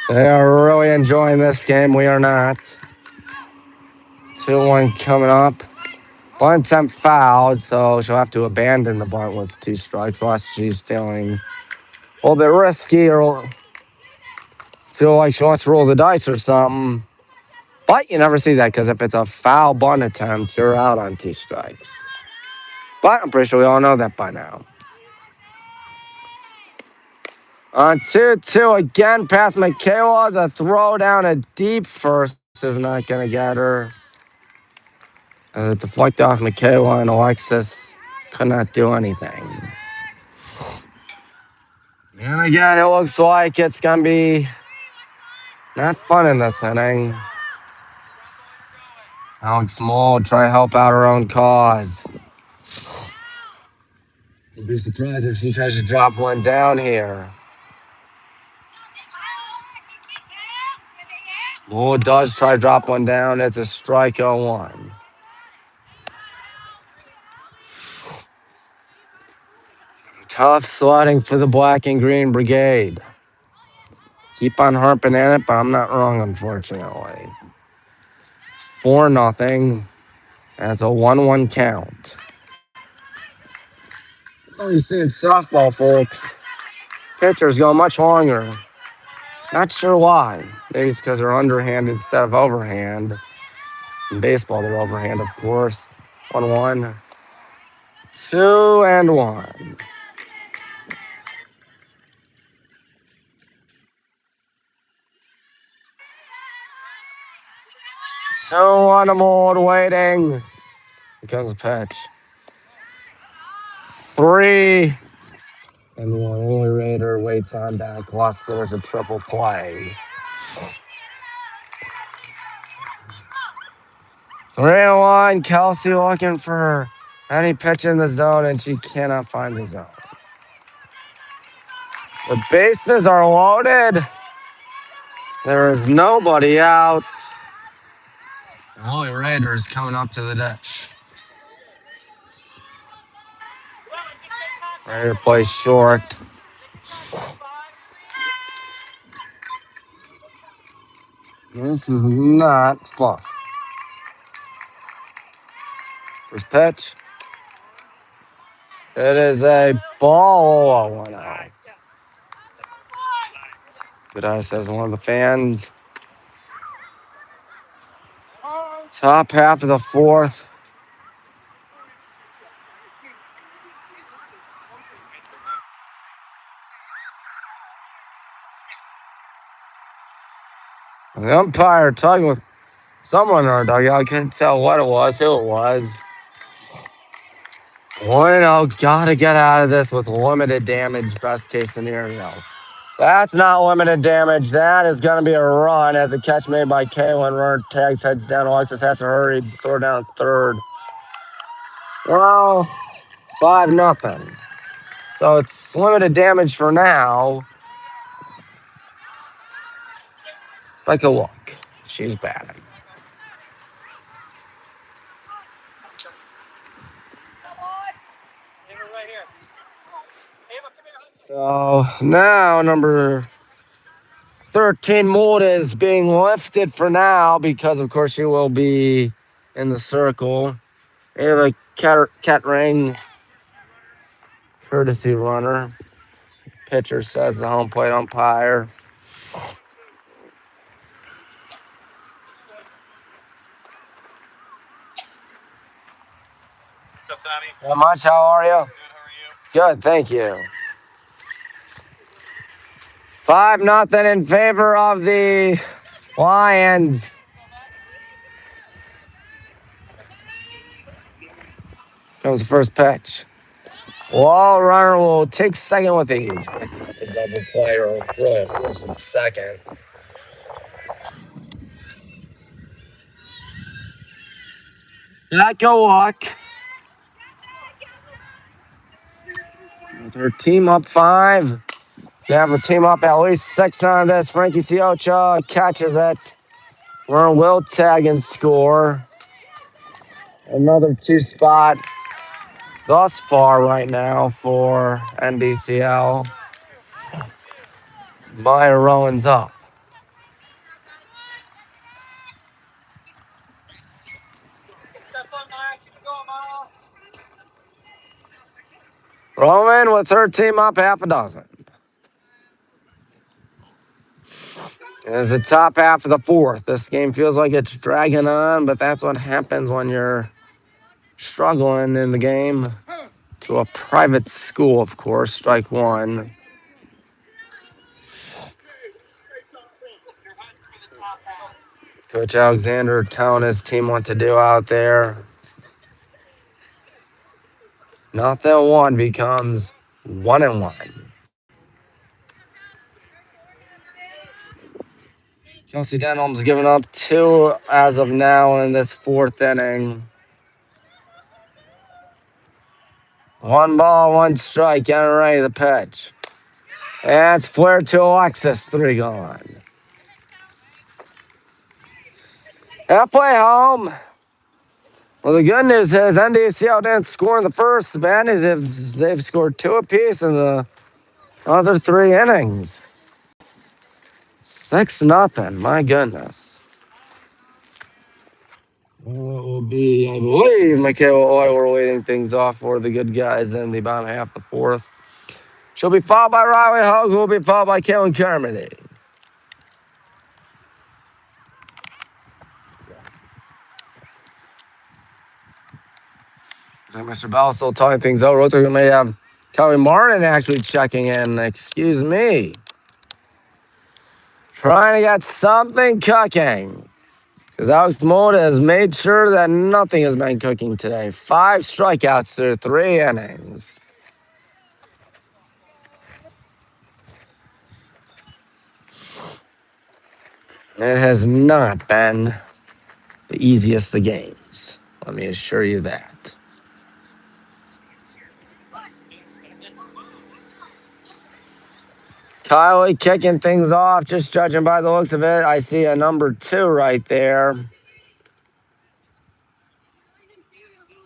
They are really enjoying this game. We are not. 2-1 coming up. Bunt attempt fouled, so she'll have to abandon the bunt with 2 strikes unless she's feeling a little bit risky or feel like she wants to roll the dice or something. But you never see that because if it's a foul bunt attempt, you're out on 2 strikes. But I'm pretty sure we all know that by now. On 2-2 again, past Michaela. The throw down a deep first is not going to get her. It deflected off Michaela, and Alexis could not do anything. And again, it looks like it's going to be not fun in this inning. Alex Moll trying to help out her own cause. I'd be surprised if she tries to drop one down here. Moore does try to drop one down. It's a strike 0-1. Tough sledding for the Black and Green Brigade. Keep on harping at it, but I'm not wrong, unfortunately. It's 4-0. That's a 1-1 count. That's all you see in softball, folks. Pitchers go much longer. Not sure why. Maybe it's because they're underhand instead of overhand. In baseball, they're overhand, of course. 1-1. 2-1. 2-1 Mold waiting. Here comes the pitch. 3. And one only Raider waits on deck. Plus, there's a triple play. 3-1. Kelsey looking for any pitch in the zone, and she cannot find the zone. The bases are loaded. There is nobody out. The Holy Raiders coming up to the dish. Raider plays short. This is not fun. First pitch. It is a ball. 1 out. Good eye, says one of the fans. Top half of the 4th. The umpire talking with someone in our dugout. I couldn't tell what it was, who it was. 1-0. Gotta get out of this with limited damage, best case scenario. That's not limited damage. That is going to be a run as a catch made by Kaylin. Runner tags, heads down. Alexis has to hurry. Throw down 3rd. Well, 5-0. So it's limited damage for now. Like a look. She's batting. So now number 13 Mold is being lifted for now because, of course, she will be in the circle. We have a cat ring courtesy runner. Pitcher says the home plate umpire. What's up, Tommy? Not much. How are you? Good, how are you? Good, thank you. 5-0 in favor of the Lions. Comes the first pitch. Wall runner will take second with ease. The double play or really first and second. Not go walk. With her team up 5. They have her team up at least 6 on this. Frankie Siocha catches it. Warren will tag and score. Another 2 spot thus far right now for NDCL. Maya Rowan's up. Rowan with her team up 6. It is the top half of the 4th. This game feels like it's dragging on, but that's what happens when you're struggling in the game. To a private school, of course, strike 1. Coach Alexander telling his team what to do out there. 0-1 becomes 1-1. Chelsea Denham's given up 2 as of now in this 4th inning. 1 ball, 1 strike, getting ready to pitch. And it's flared to Alexis, 3 gone. Halfway home. Well, the good news is NDCL didn't score in the first. The bad news is they've scored 2 apiece in the other 3 innings. 6-0. My goodness. Well, it will be, I believe, Michaela Oy leading things off for the good guys in the bottom half of the 4th. She'll be followed by Riley Hogue, who will be followed by Kaylin Carmody. So Mr. Bell still talking things over. Looks like we may have Kelly Martin actually checking in. Excuse me. Trying to get something cooking. Because Alex Moda has made sure that nothing has been cooking today. 5 strikeouts through 3 innings. It has not been the easiest of games. Let me assure you that. Kylie kicking things off, just judging by the looks of it. I see a number 2 right there.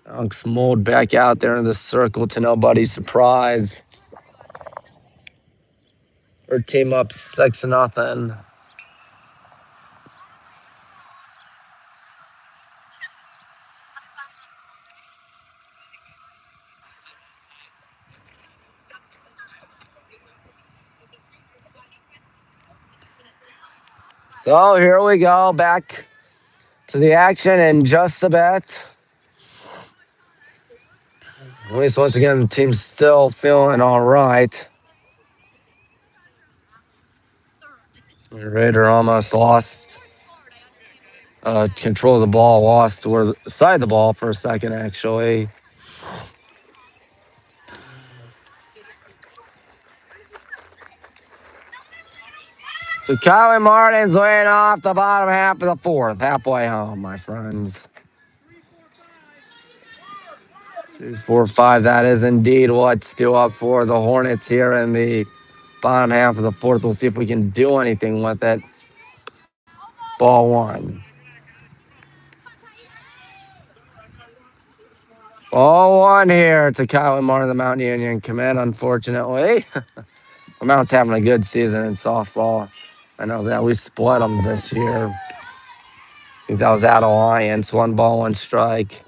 Alex Mold back out there in the circle to nobody's surprise. Her team up 6-0. So here we go, back to the action in just a bit. At least once again, the team's still feeling all right. Raider almost lost control of the ball, lost toward the side of the ball for a second, actually. So Kylie Martin's laying off the bottom half of the fourth, halfway home, my friends. 2, 4, 5. That is indeed what's due up for the Hornets here in the bottom half of the fourth. We'll see if we can do anything with it. Ball 1. Ball 1 here to Kylie Martin, the Mount Union Command, unfortunately. The Mount's having a good season in softball. I know that. We split them this year. I think that was at Alliance. 1 ball, 1 strike.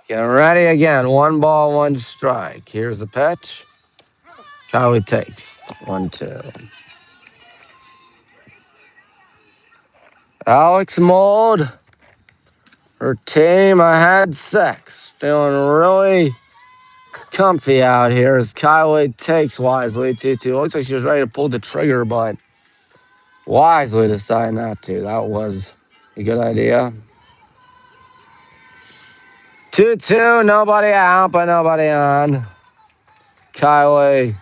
Getting ready again. 1 ball, 1 strike. Here's the pitch. Kylie takes 1-2. Alex Mold, her team ahead 6. Feeling really comfy out here as Kylie takes wisely 2-2. Looks like she was ready to pull the trigger, but wisely decided not to. That was a good idea. 2-2, nobody out, but nobody on. Kylie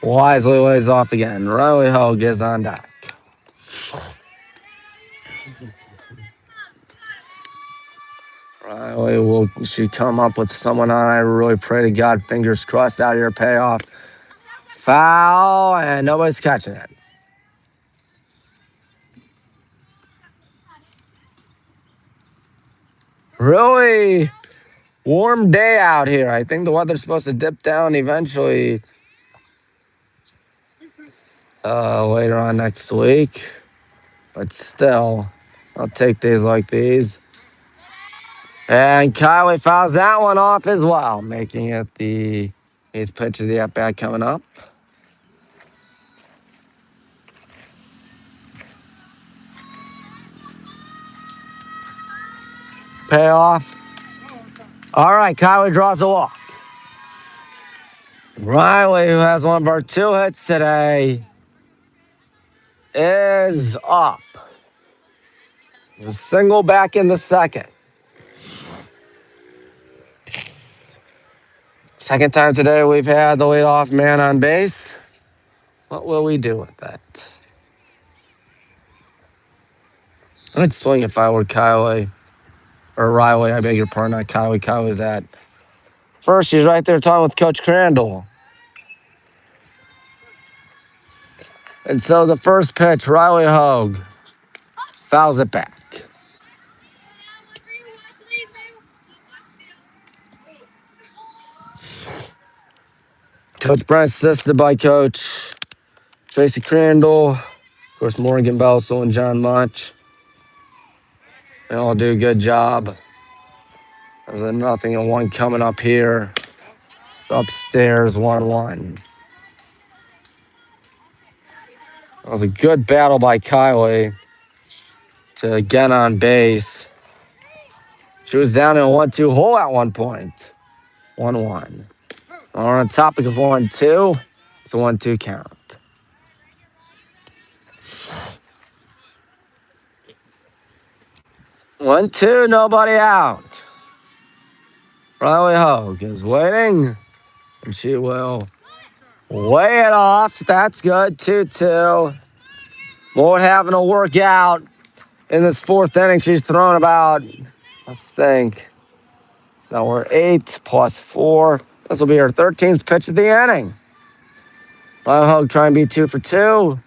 wisely lays off again. Riley Hogue is on deck. Riley, will she come up with someone on? I really pray to God, fingers crossed, out here payoff. Foul, and nobody's catching it. Really warm day out here. I think the weather's supposed to dip down eventually later on next week. But still, I'll take days like these. And Kylie fouls that one off as well, making it the 8th pitch of the at-bat coming up. Payoff. All right, Kylie draws a walk. Riley, who has one of our 2 hits today, is up. There's a single back in the second. Second time today we've had the leadoff man on base. What will we do with that? I'd swing if I were Kylie. Or Riley, I beg your pardon, not Kylie. Kylie's at first. She's right there talking with Coach Crandall. And so the first pitch, Riley Hogue fouls it back. Coach Brent assisted by Coach Tracy Crandall. Of course, Morgan Belsel and John Munch. They all do a good job. There's a 0-1 coming up here. It's upstairs, 1-1. That was a good battle by Kylie to get on base. She was down in a 1-2 hole at one point. 1-1. On the topic of 1-2, it's a 1-2 count. One, two, nobody out. Riley Hogue is waiting, and she will Way it off. That's good. 2-2. Won't having to work out in this fourth inning. She's thrown about, let's think. Now we're 8 plus 4. This will be her 13th pitch of the inning. Live Hug try and be 2 for 2.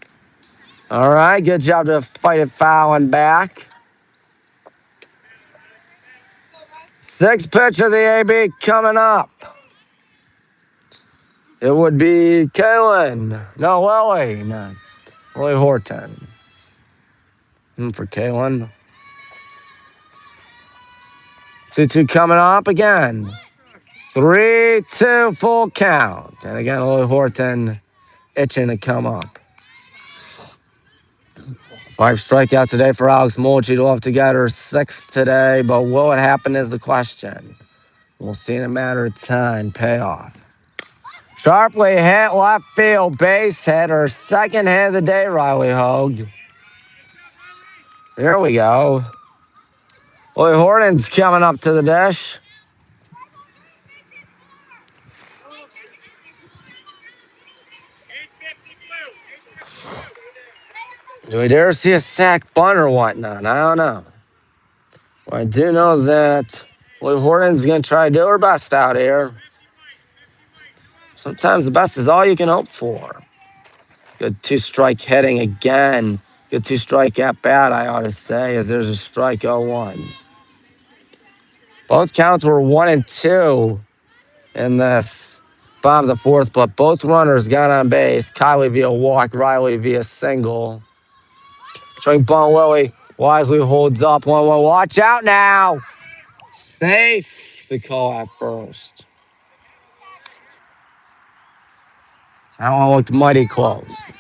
All right, good job to fight it foul and back. 6th pitch of the AB coming up. It would be Kaylin. No, Lily next. Lily Horton. For Kaylin. 2-2 coming up again. 3-2 full count. And again, Lily Horton itching to come up. 5 strikeouts today for Alex Mould. She'd love to get her 6th today, but will it happen is the question. We'll see in a matter of time. Payoff. Sharply hit left field base hit. Her 2nd hit of the day, Riley Hogue. There we go. Lily Horton's coming up to the dish. Do we dare see a sack bunt or whatnot? I don't know. What I do know is that Lily Horton's going to try to do her best out here. Sometimes the best is all you can hope for. Good 2-strike hitting again. Good 2-strike at bat, I ought to say, as there's a strike 0-1. Both counts were 1 and 2 in this bottom of the 4th, but both runners got on base. Kylie via walk, Riley via single. Trying bunt Lily wisely holds up 1-1. Watch out now. Safe. The call at first. That one looked mighty close.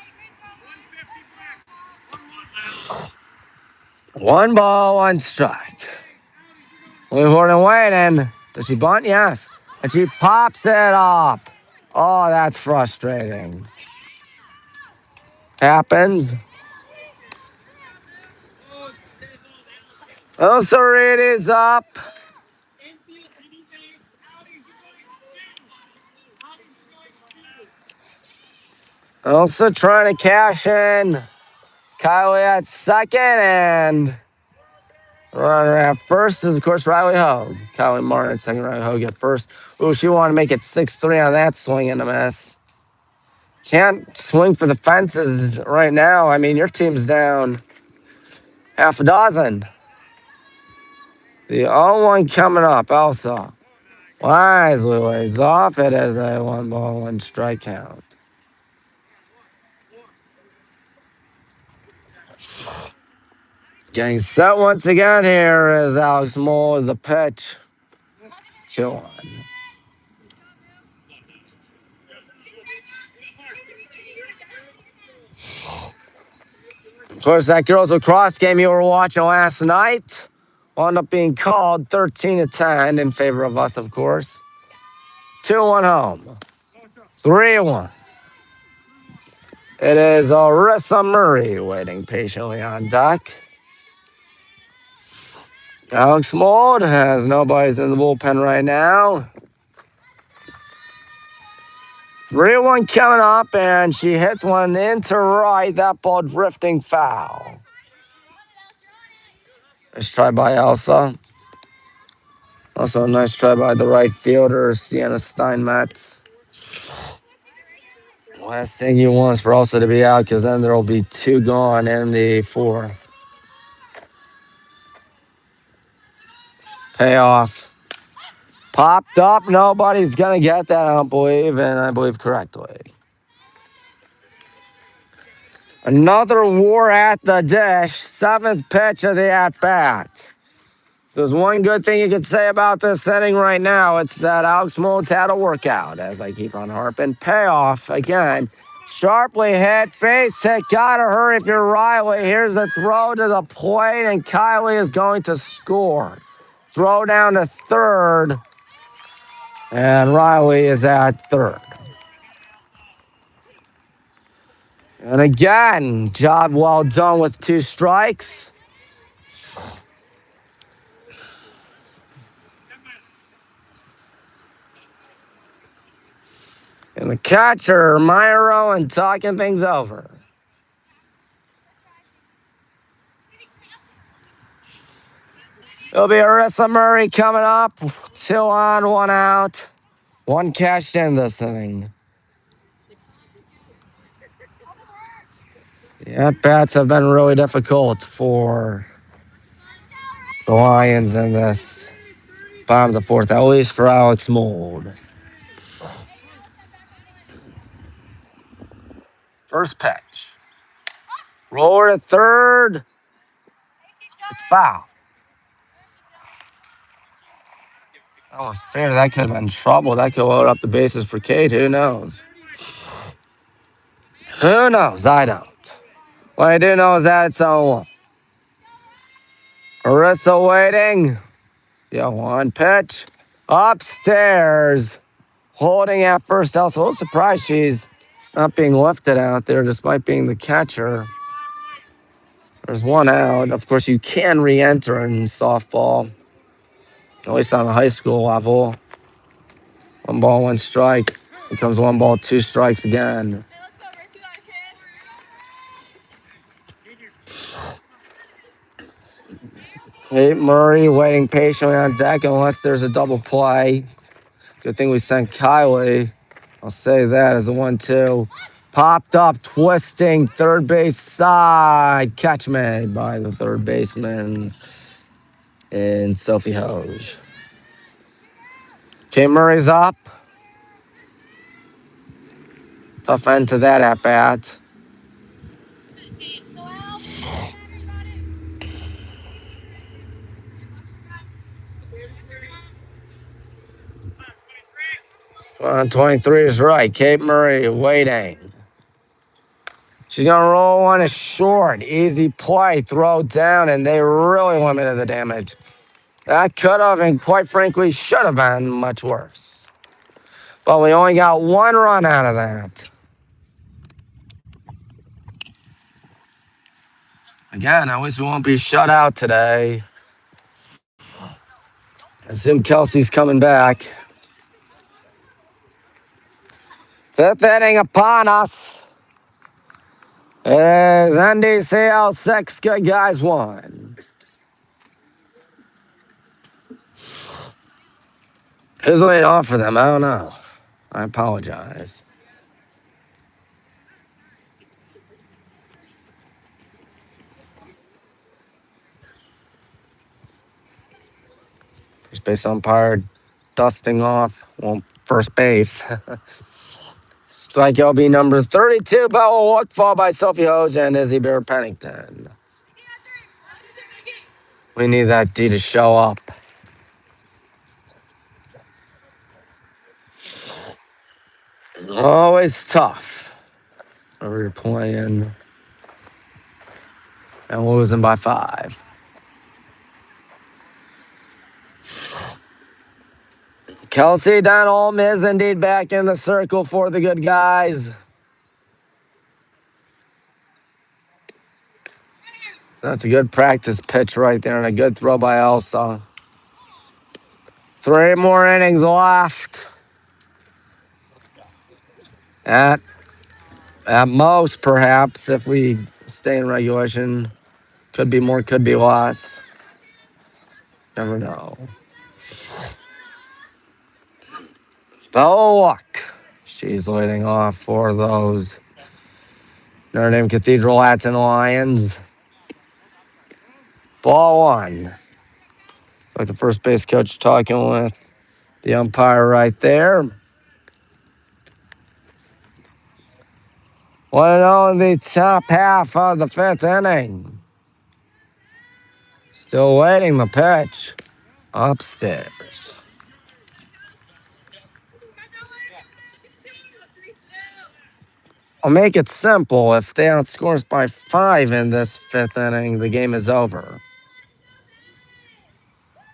1 ball, 1 strike. Lily Horton waiting. Does she bunt? Yes. And she pops it up. Oh, that's frustrating. Happens. Also, it is up. Also trying to cash in. Kylie at 2nd, and runner at 1st is, of course, Riley Hogue. Kylie Martin at 2nd, Riley Hogue at 1st. Ooh, she wanted to make it 6-3 on that swing and a miss. Can't swing for the fences right now. I mean, your team's down half a dozen. The 0-1 coming up, Elsa. Wisely lays off. It is a 1 ball, 1 strike count. Getting set once again here is Alex Moore, the pitch. 2-1. Of course, that girls lacrosse game you were watching last night wound up being called 13-10 in favor of us, of course. 2-1 home. 3-1. It is Arissa Murray waiting patiently on deck. Alex Mould has nobody's in the bullpen right now. 3-1 coming up, and she hits one into right. That ball drifting foul. Nice try by Elsa. Also a nice try by the right fielder, Sienna Steinmetz. Last thing you want is for Elsa to be out, because then there will be 2 gone in the 4th. Payoff. Popped up. Nobody's going to get that, I don't believe, and I believe correctly. Another war at the dish. 7th pitch of the at-bat. There's one good thing you could say about this inning right now. It's that Alex Mould's had a workout, as I keep on harping. Payoff again. Sharply hit, base hit. Gotta hurry if you're Riley. Here's a throw to the plate, and Kylie is going to score. Throw down to 3rd, and Riley is at 3rd. And again, job well done with 2 strikes. In And the catcher, Maya Rowan, talking things over. It'll be Arissa Murray coming up. 2 on, 1 out. 1 cashed in this inning. The at-bats have been really difficult for the Lions in this bottom of the 4th, at least for Alex Mould. First pitch. Roller to third. It's foul. That was fair. That could have been trouble. That could load up the bases for Cade. Who knows? Who knows? I don't. What I do know is that it's 0-1. Arissa waiting. The 1 pitch. Upstairs. Holding at first. I was a little surprised she's not being lifted out there despite being the catcher. There's 1 out. Of course, you can re-enter in softball, at least on a high school level. 1 ball, 1 strike. Becomes 1 ball, 2 strikes again. Kate Murray waiting patiently on deck unless there's a double play. Good thing we sent Kylie. I'll say that as a 1-2. Popped up, twisting, third base side. Catch made by the third baseman in Sophie Hoge. Kate Murray's up. Tough end to that at bat. Well, 23 is right. Kate Murray waiting. She's going to roll 1 is short. Easy play, throw down, and they really limited the damage. That could have and quite frankly should have been much worse. But we only got 1 run out of that. Again, I wish we won't be shut out today. I assume Kelsey's coming back. 5th inning upon us. Is NDCL 6, good guys 1. Who's leading off for them? I don't know. I apologize. First base umpire dusting off. Well, first base. So like it'll be number 32, but will look followed by Sophie Hoge and Izzy Bear Pennington. We need that D to show up. Always tough. We're playing and losing by 5. Kelsey Dunholm is indeed back in the circle for the good guys. That's a good practice pitch right there and a good throw by Elsa. 3 more innings left. At most, perhaps, if we stay in regulation. Could be more, could be less. Never know. Luck. She's leading off for those Notre Dame Cathedral Latin Lions. Ball 1. Like the first base coach talking with the umpire right there. 1-0 in the top half of the 5th inning. Still waiting the pitch. Upstairs. I'll make it simple. If they outscore us by 5 in this 5th inning, the game is over.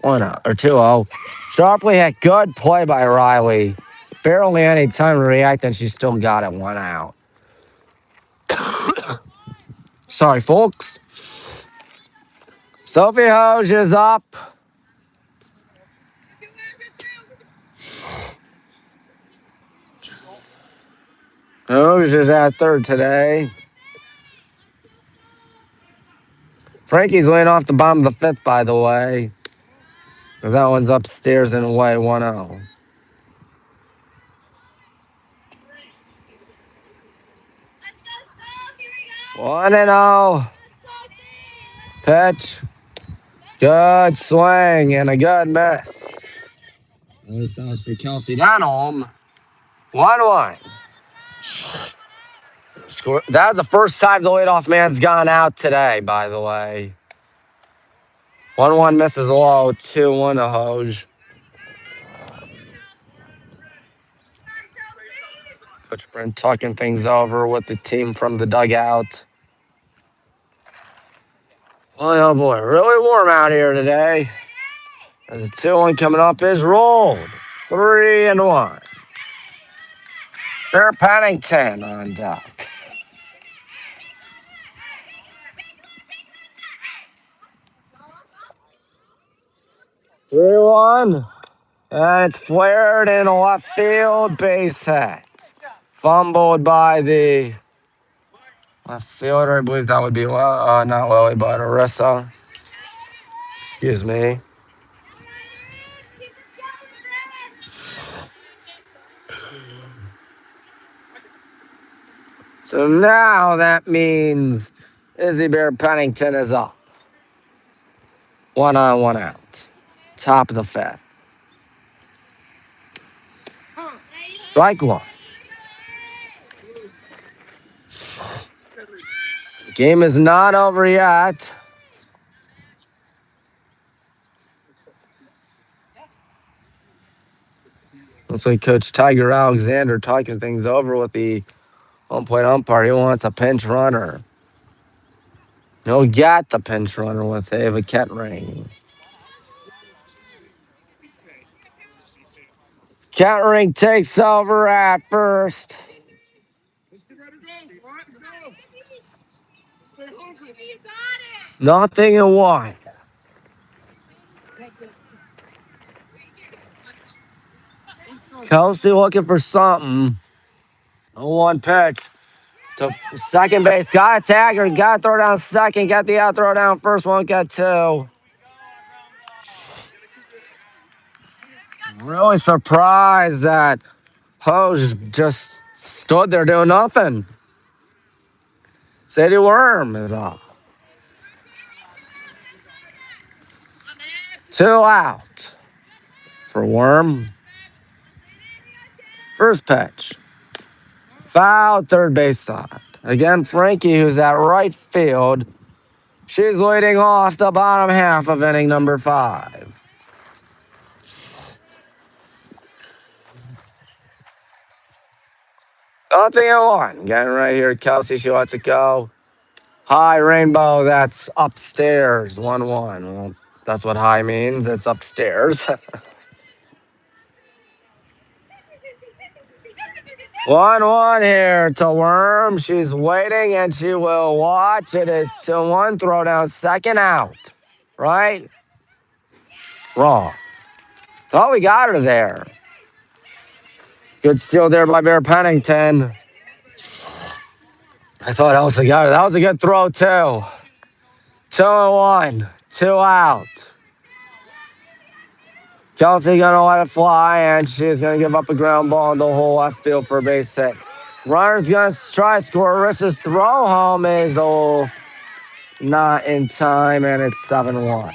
1-0 or 2-0. Sharply hit. Good play by Riley. Barely any time to react, and she still got it 1 out. Sorry, folks. Sophie Hoge is up. Hose is at third today. Frankie's laying off the bottom of the fifth, by the way. Because that one's upstairs and away 1-0. One and 0. Pitch. Good swing and a good miss. This house for Kelsey Denholm. 1-1. Score. That's the first time the leadoff man's gone out today, by the way. 1-1 misses low, 2-1 to Hose. Coach Brent talking things over with the team from the dugout. Boy, oh boy, really warm out here today. As the 2-1 coming up is rolled. 3-1. Bear Pennington on deck. Three one, and it's flared in left field, base hit. Fumbled by the left fielder. I believe that would be not Lily, but Arissa. Excuse me. So now that means Izzy Bear Pennington is up. 1 on, 1 out. Top of the fifth. Strike one. Game is not over yet. Looks like Coach Tiger Alexander talking things over with the home plate umpire. He wants a pinch runner. He'll get the pinch runner with Ava Kettering. Kettering takes over at first. Nothing in one. Kelsey looking for something. 1 pitch. To second base. Got a tagger. Got to throw down second. Got the out throw down first. Won't get two. Really surprised that Hose just stood there doing nothing. Sadie Worm is up. 2 out for Worm. First pitch. Foul, third base side. Again, Frankie, who's at right field. She's leading off the bottom half of inning number 5. Nothing in one. Getting right here, Kelsey. She lets it go. High Rainbow, that's upstairs. 1-1. Well, that's what high means. It's upstairs. 1-1 here to Worm. She's waiting and she will watch. It is 2-1. Throw down second out. Right? Wrong. Thought we got her there. Good steal there by Bear Pennington. I thought Elsa got it. That was a good throw, too. 2-1. 2 out. Kelsey gonna let it fly, and she's gonna give up a ground ball in the whole left field for a base hit. Runner's gonna try to score. Arissa's throw home is not in time, and it's 7-1.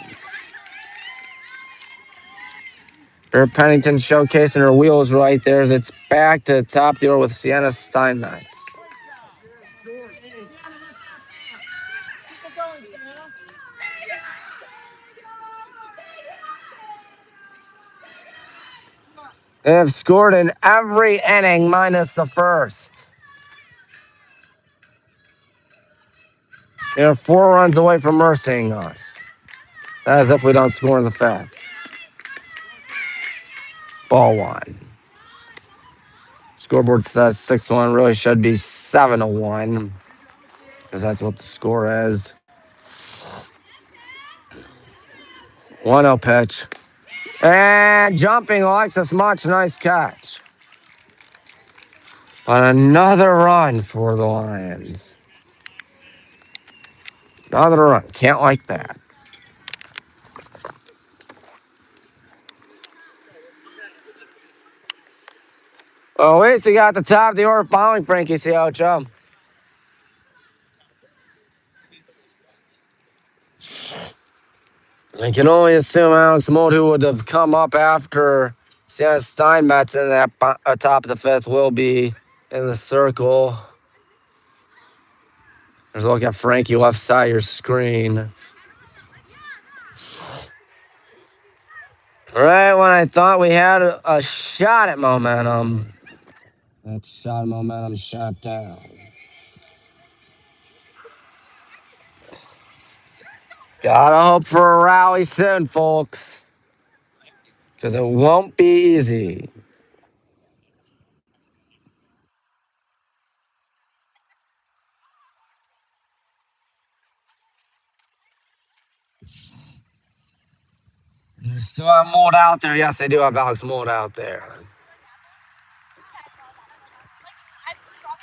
Bear Pennington showcasing her wheels right there as it's back to the top dealer with Sienna Steinmetz. They have scored in every inning minus the first. They're 4 runs away from mercying us. That is if we don't score in the fifth. Ball 1. Scoreboard says 6-1. Really should be 7-1 because that's what the score is. 1-0 pitch. And jumping Alexis Much. Nice catch. On another run for the Lions. Another run. Can't like that. Well, at least he got the top of the order following Frankie Siocho. I can only assume Alex Mold, who would have come up after Sienna Steinmetz in that top of the fifth, will be in the circle. There's a look at Frankie left side of your screen. Right when I thought we had a shot at momentum, that shot of momentum shot down. Gotta hope for a rally soon, folks, because it won't be easy. They still have Mold out there. Yes, they do have Alex Mold out there.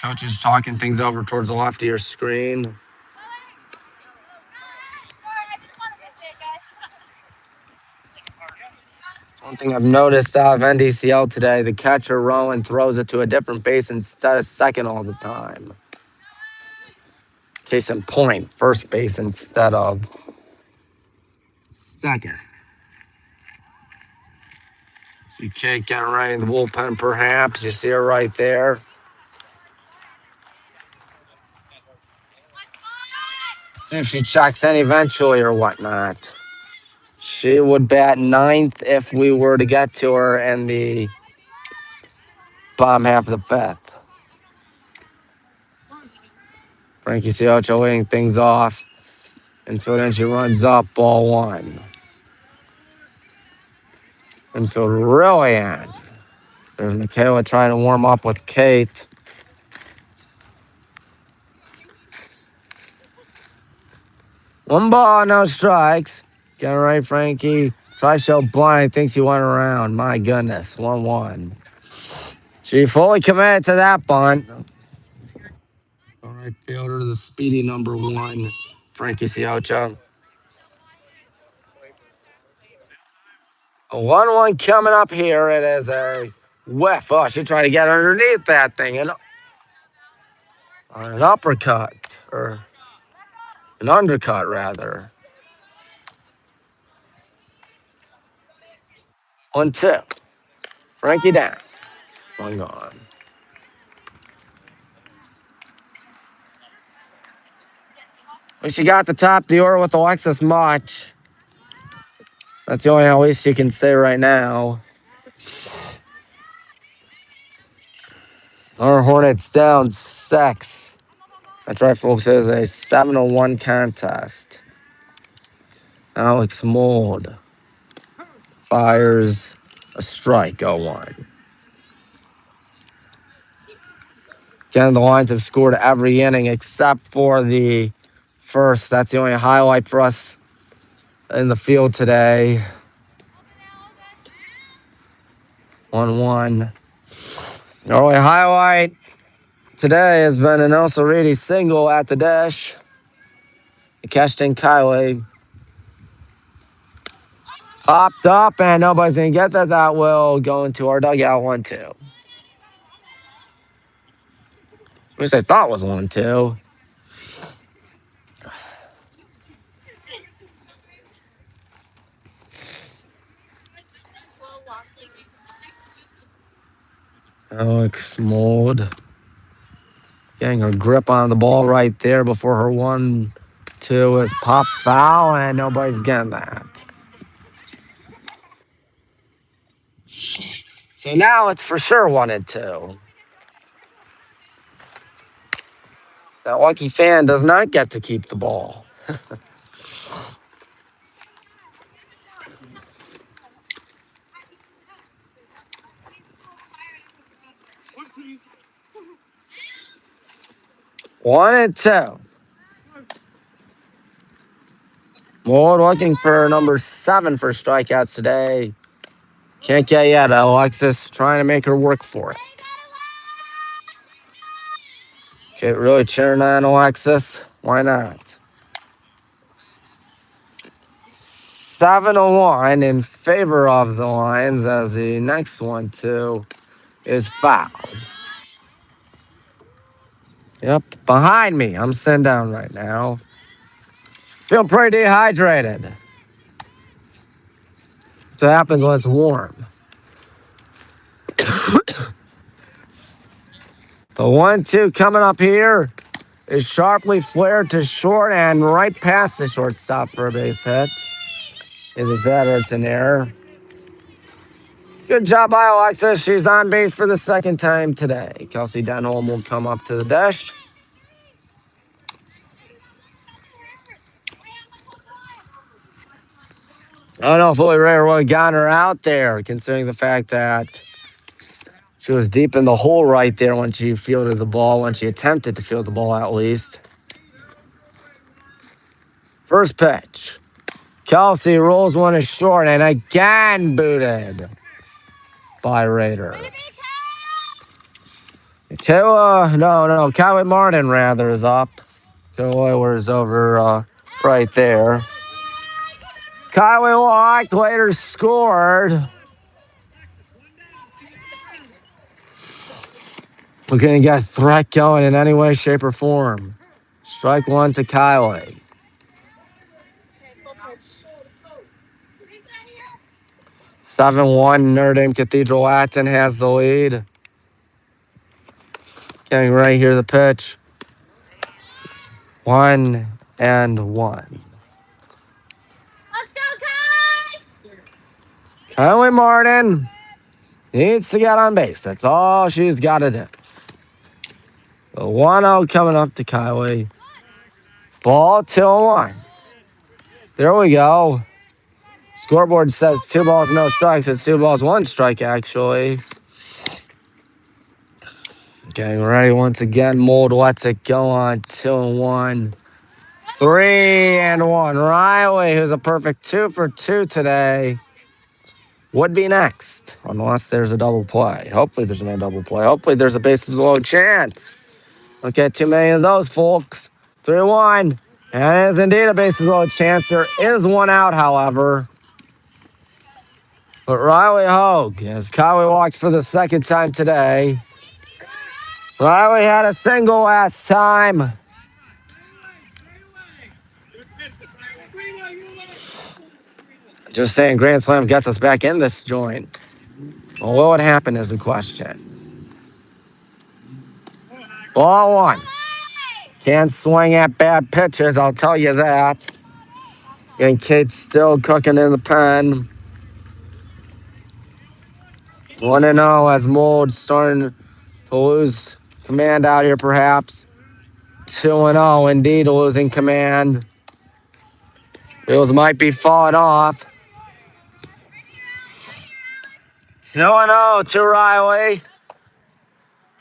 Coach is talking things over towards the left of your screen. One thing I've noticed out of NDCL today, the catcher Rowan throws it to a different base instead of second all the time. Case in point, first base instead of second. See Kate getting right in the bullpen, perhaps. You see her right there. See if she checks in eventually or whatnot. She would bat ninth if we were to get to her in the bottom half of the fifth. Frankie Siocho leading things off. Infield entry runs up, ball one. Infield really in. There's Michaela trying to warm up with Kate. One ball, no strikes. Getting right, Frankie. Try show blind. Thinks she went around. My goodness. 1-1. She fully committed to that bunt. All right, fielder, the speedy number one, Frankie Siocho. A 1-1 coming up here. It is a whiff. Oh, she tried to get underneath that thing. An uppercut, or an undercut, rather. 1-2. Frankie down. One gone. But she got the top of the order with Alexis Mach. That's the only at least you can say right now. Our Hornets down 6. That's right, folks. It is a 7-1 contest. Alex Mold fires a strike, 0-1. Again, the Lions have scored every inning except for the first. That's the only highlight for us in the field today. 1-1. The only highlight today has been an Elsa Reedy single at the dish. Keston Kiley popped up, and nobody's going to get that. That will go into our dugout 1-2. At least I thought it was 1-2. Alex Mold getting her grip on the ball right there before her 1-2 is pop foul, and nobody's getting that. So now it's for sure 1-2. That lucky fan does not get to keep the ball. One and two. Mold looking for number 7 for strikeouts today. Can't get yet. Alexis trying to make her work for it. Okay, really cheering on Alexis. Why not? 7-1 in favor of the Lions as the next one, too, is fouled. Yep, behind me. I'm sitting down right now. Feel pretty dehydrated. That's what happens when it's warm. The 1-2 coming up here is sharply flared to short and right past the shortstop for a base hit. Either that or it's an error. Good job by Alexis. She's on base for the second time today. Kelsey Denholm will come up to the dish. I don't know if Lily Ray would have gotten her out there, considering the fact that she was deep in the hole right there when she fielded the ball, when she attempted to field the ball at least. First pitch. Kelsey rolls one is short and again booted by Raider. Kylie Martin rather is up. Oilers over right there. Kylie walked, later scored. We're going to get threat going in any way, shape, or form. Strike one to Kylie. 7-1, Notre Dame Cathedral Latin has the lead. Getting right here the pitch. 1-1. Let's go, Kylie! Kylie Martin needs to get on base. That's all she's got to do. The 1-0 coming up to Kylie. Ball 2-1. There we go. Scoreboard says 2 balls, no strikes. It's 2 balls, 1 strike, actually. Getting ready once again. Mold lets it go on 2-1. 3-1. Riley, who's a perfect 2 for 2 today, would be next, unless there's a double play. Hopefully there's no double play. Hopefully there's a bases low chance. Don't get too many of those, folks. 3-1. And it is indeed a bases low chance. There is 1 out, however. But Riley Hogue, as Kylie walked for the second time today. Riley had a single last time. Just saying, Grand Slam gets us back in this joint. Well, what would happen is the question. Ball 1. Can't swing at bad pitches, I'll tell you that. And Kate's still cooking in the pen. 1-0 as Mold starting to lose command out here, perhaps. 2-0, indeed, losing command. Wheels might be falling off. 2-0 to Riley.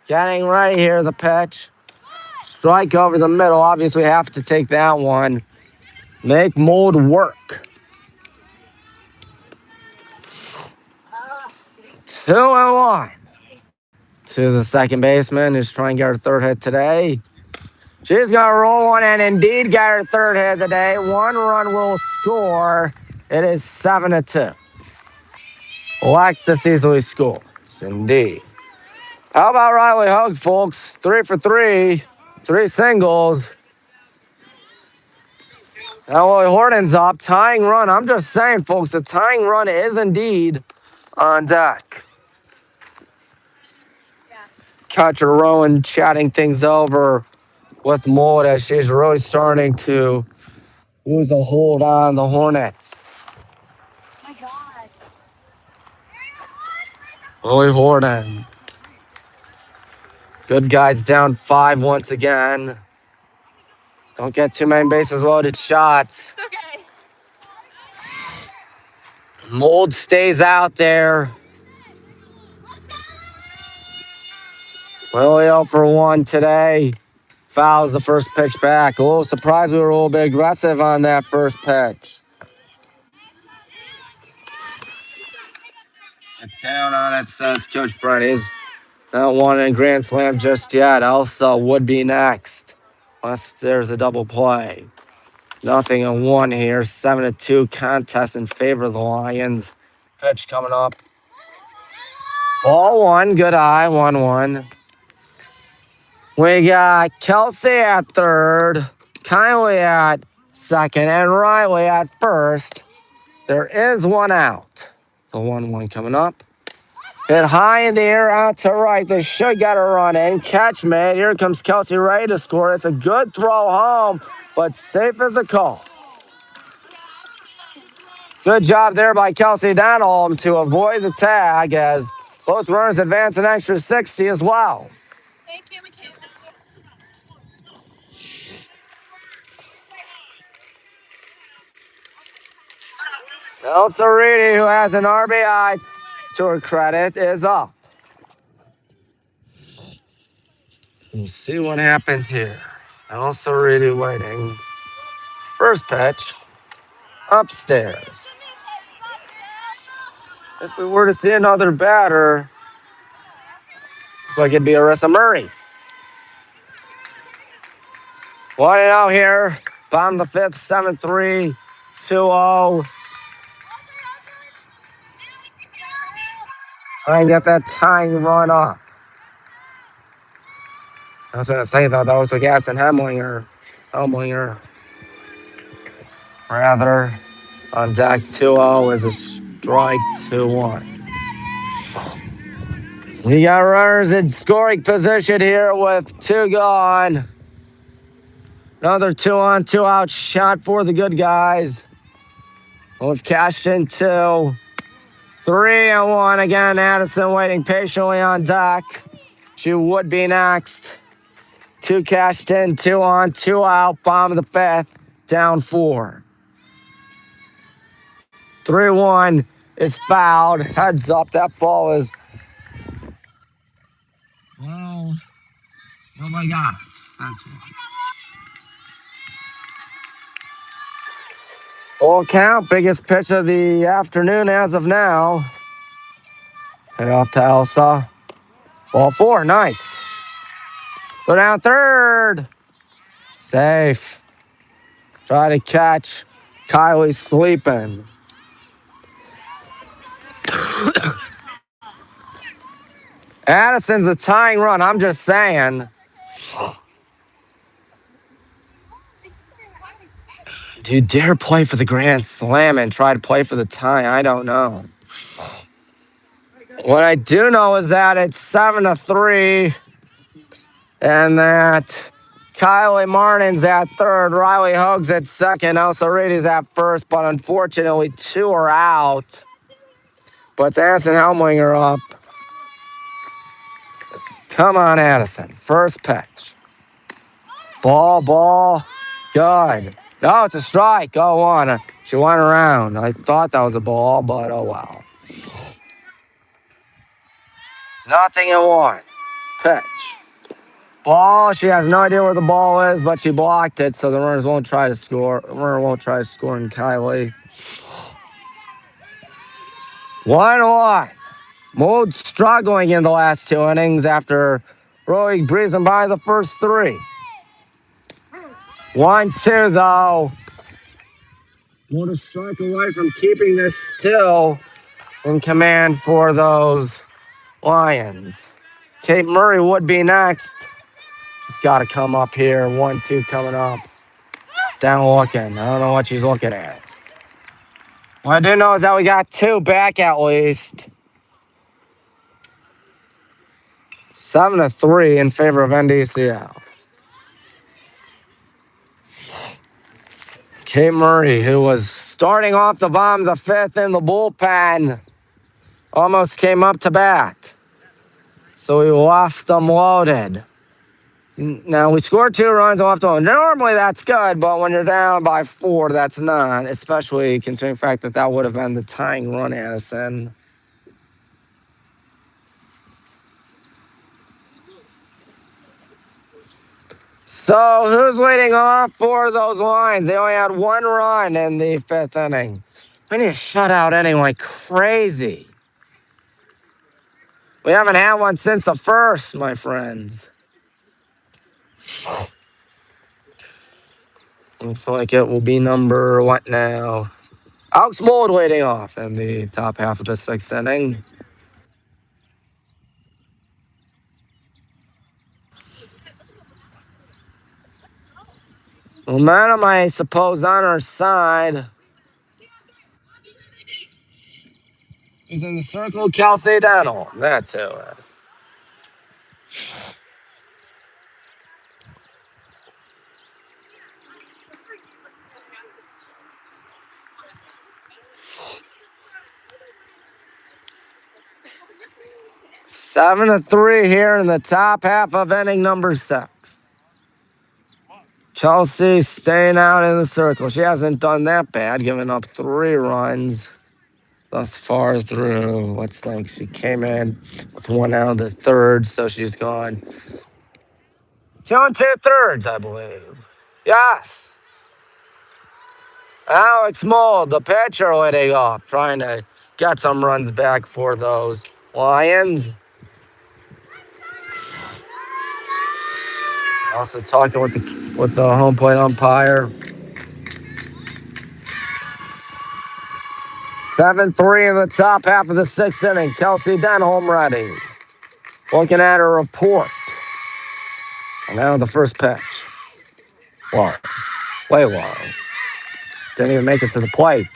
Getting right here, the pitch. Strike over the middle. Obviously, have to take that one. Make Mold work. 2-1 to the second baseman who's trying to get her third hit today. She's going to roll one and indeed get her third hit today. 1 run will score. It is 7-2. Alexis easily scores. Indeed. How about Riley Hogue, folks? 3 for 3. 3 singles. Now, Hornets up. Tying run. I'm just saying, folks, the tying run is indeed on deck. Catcher Rowan chatting things over with Mold as she's really starting to lose a hold on the Hornets. My God. Lily Horton. Good guys down 5 once again. Don't get too many bases loaded shots. Okay. Mold stays out there. Lily 0 for 1 today. Fouls the first pitch back. A little surprised we were a little bit aggressive on that first pitch. Get down on it, says Coach Brett. He's Not one in Grand Slam just yet. Elsa would be next. Unless there's a double play. Nothing in one here. 7-2 contest in favor of the Lions. Pitch coming up. Ball one. Good eye. 1-1. We got Kelsey at third. Kylie at second. And Riley at first. There is one out. So 1-1 coming up. Hit high in the air out to right. They should get a run in. Catch made. Here comes Kelsey ready to score. It's a good throw home, but safe as a call. Good job there by Kelsey Denholm to avoid the tag as both runners advance an extra 60 as well. Thank you, Michaela. Elsa Reedy, who has an RBI to her credit, is up. We'll see what happens here. Elsa Reedy waiting. First pitch, upstairs. If we were to see another batter, looks like it'd be Arissa Murray. 1-0 here. Bottom of the fifth, 7-3, 2-0. Try and get that tying run up. I was going to say, though, that was with Gaston Hemlinger, rather, on deck 2-0 is a strike 2-1. We got runners in scoring position here with 2 gone. Another 2-on, 2-out shot for the good guys. We've cashed in 2. 3-1 again. Addison waiting patiently on deck. She would be next. 2 cashed in, 2 on, 2 out. Bottom of the fifth, down 4. 3-1 is fouled. Heads up, that ball is. Well, oh my God, that's one. Full count, biggest pitch of the afternoon as of now. Head off to Elsa. Ball 4, nice. Go down third. Safe. Try to catch. Kylie's sleeping. Addison's a tying run. I'm just saying. Do you dare play for the Grand Slam and try to play for the tie? I don't know. What I do know is that it's 7-3 and that Kylie Martin's at third, Riley Hogue's at second, Elsa Reedy's at first, but unfortunately 2 are out. But it's Addison Helmlinger up. Come on, Addison. First pitch. Ball. Good. No, it's a strike. Go on. She went around. I thought that was a ball, but oh well. Nothing in 1. Pitch. Ball. She has no idea where the ball is, but she blocked it, so the runners won't try to score. The runner won't try to score in Kylie. 1-1. Mold struggling in the last 2 innings after really breezing by the first 3. 1-2, though. Mold a strike away from keeping this still in command for those Lions. Kate Murray would be next. She's got to come up here. 1-2 coming up. Down looking. I don't know what she's looking at. What I do know is that we got 2 back at least. 7-3 in favor of NDCL. Kate Murray, who was starting off the bottom of the fifth in the bullpen, almost came up to bat. So we left them loaded. Now, we scored 2 runs off the. Normally, that's good, but when you're down by 4, that's not, especially considering the fact that that would have been the tying run, Addison. So, who's leading off for those Lions? They only had 1 run in the 5th inning. We need to shut out anyone like crazy. We haven't had one since the first, my friends. Looks like it will be number what now? Alex Mold leading off in the top half of the sixth inning. Momentum, I suppose, on our side. He's in the circle, Kelsey Dental. That's it. 7-3 here in the top half of inning number 6. Chelsea staying out in the circle. She hasn't done that bad, giving up 3 runs thus far through. Let's think. She came in with 1 out of the 3rd, so she's gone 2 2/3, I believe. Yes. Alex Mold, the pitcher, leading off, trying to get some runs back for those Lions. Also talking with the home plate umpire. 7-3 in the top half of the 6th inning. Kelsey Denholm ready. Looking at her report. And now the first pitch. Whoa. Way low. Didn't even make it to the plate.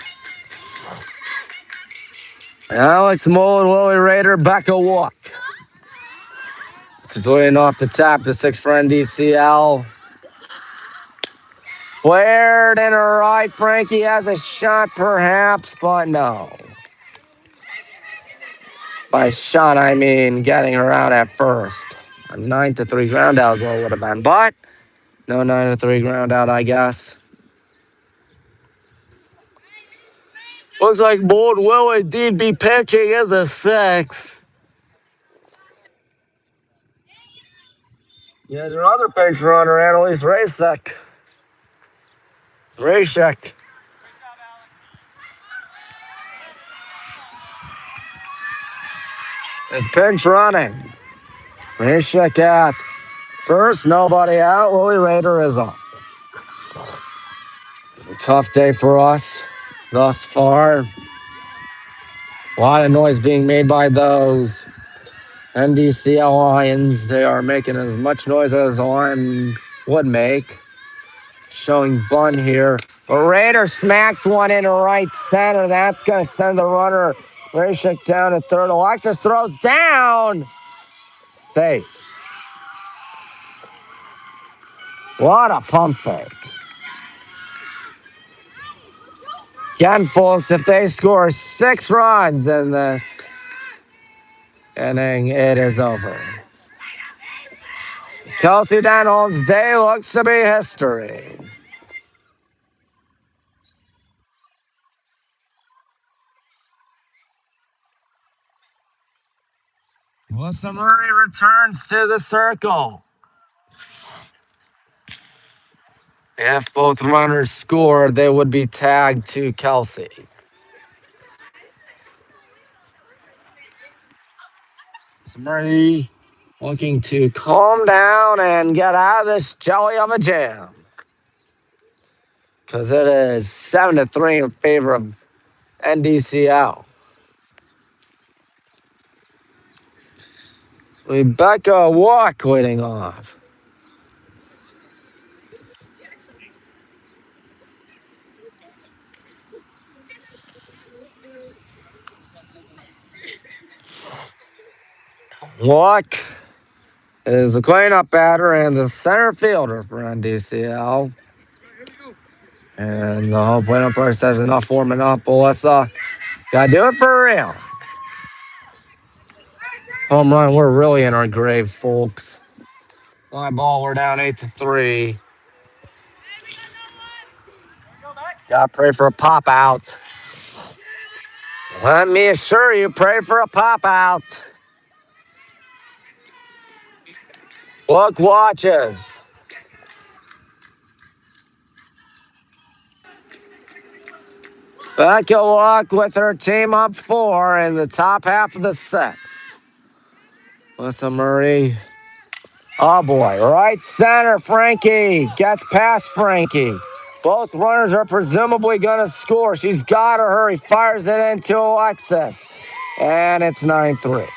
Alex Mold, Lily Raider, Becca Walk. This is leading off the top, the 6 for NDCL. Flared in her right. Frankie has a shot perhaps, but no. By shot, I mean getting her out at first. A 9-3 ground out is what it would have been, but no 9-3 ground out, I guess. Looks like Mold will indeed be pitching in the 6th. Here's her other pitch runner, Annalise Racek. Is pinch running. Racek at first, nobody out. Lily Raider is up. A tough day for us thus far. A lot of noise being made by those NDCL Lions. They are making as much noise as a lion would make. Showing bunt here. But Raider smacks one in right center. That's going to send the runner Rashik down to third. Alexis throws down. Safe. What a pump fake. Again, folks, if they score 6 runs in this inning, it is over. Kelsey Denholm's day looks to be history. Melissa Murray returns to the circle. If both runners score, they would be tagged to Kelsey. Murray looking to calm down and get out of this jelly of a jam. Because it is 7-3 in favor of NDCL. Rebecca Walk leading off. Walk is the cleanup batter and the center fielder for NDCL. And the home plate umpire says enough warming up, Alyssa. Gotta do it for real. Home run, we're really in our grave, folks. Fly ball, we're down 8-3. Gotta pray for a pop out. Let me assure you, pray for a pop out. Look, watches. Becca Luck with her team up 4 in the top half of the 6th. Melissa Murray. Oh boy, right center, Frankie gets past Frankie. Both runners are presumably gonna score. She's gotta hurry, fires it into Alexis. And it's 9-3.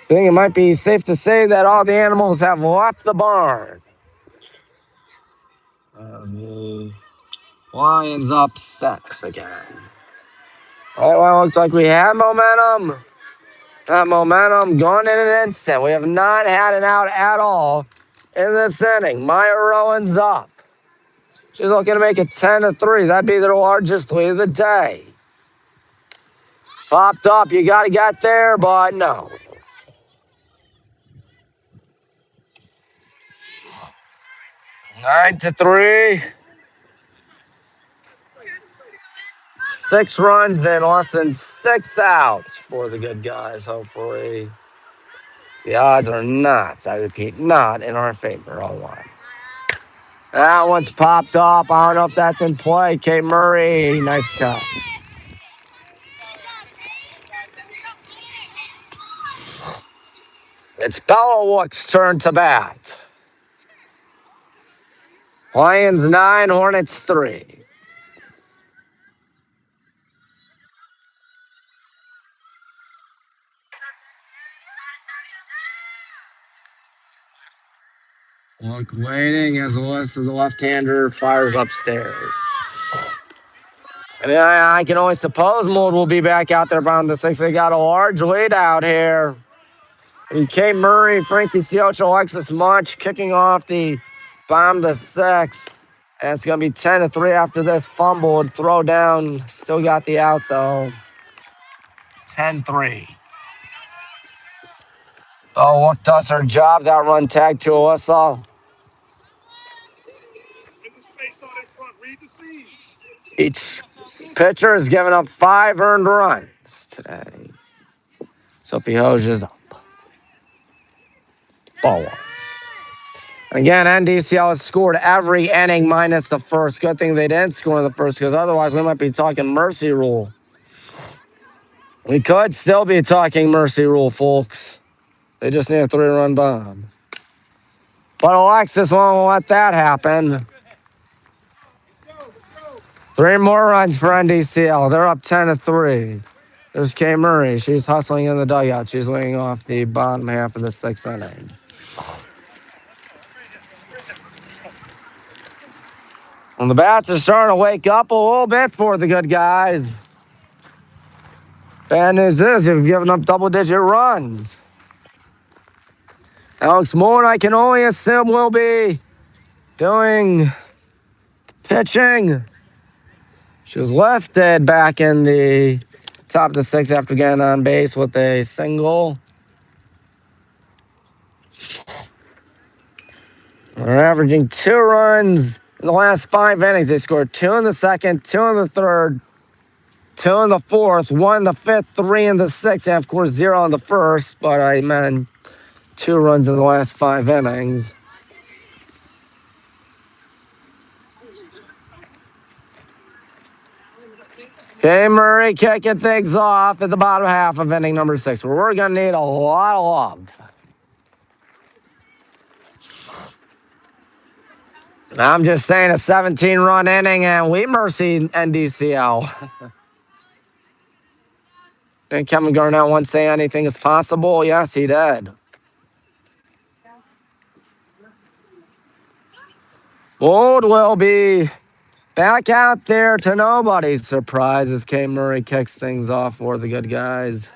I think it might be safe to say that all the animals have left the barn. The Lions up 6 again. Well, it looks like we have momentum. That momentum gone in an instant. We have not had an out at all in this inning. Maya Rowan's up. She's looking to make it 10-3. That'd be their largest lead of the day. Popped up. You got to get there, but no. 9-3. 6 runs and less than 6 outs for the good guys, hopefully. The odds are not, I repeat, not in our favor. 0-1. That one's popped up. I don't know if that's in play. Kate Murray, nice cut. It's Bellawook's turn to bat. Lions 9, Hornets 3. Look waiting as Alyssa, the left-hander, fires upstairs. And I can only suppose Mold will be back out there around the 6. They got a large lead out here. And Kate Murray, Frankie Siocha, Alexis Munch kicking off the bottom of the 6. And it's going to be 10-3 after this fumbled throw down. Still got the out, though. 10-3. Oh, what does her job? That run tag to Alyssa. Each pitcher has given up 5 earned runs today. Sophie Hoge is up. Ball one. Again, NDCL has scored every inning minus the first. Good thing they didn't score in the first, because otherwise we might be talking mercy rule. We could still be talking mercy rule, folks. They just need a 3-run bomb. But Alexis won't let that happen. 3 more runs for NDCL. They're up 10-3. There's Kay Murray. She's hustling in the dugout. She's leading off the bottom half of the 6th inning. And the bats are starting to wake up a little bit for the good guys. Bad news is you've given up double-digit runs. Alex Moore, I can only assume, will be doing pitching. She was lifted back in the top of the 6th after getting on base with a single. They're averaging 2 runs in the last 5 innings. They scored 2 in the 2nd, 2 in the 3rd, 2 in the 4th, 1 in the 5th, 3 in the 6th, and of course 0 in the 1st. But I meant 2 runs in the last 5 innings. Kay Murray kicking things off at the bottom half of inning number 6, where we're going to need a lot of love. I'm just saying a 17-run inning, and we mercy NDCL. Didn't Kevin Garnett once say anything is possible? Yes, he did. Wood will be back out there to nobody's surprise as Kay Murray kicks things off for the good guys.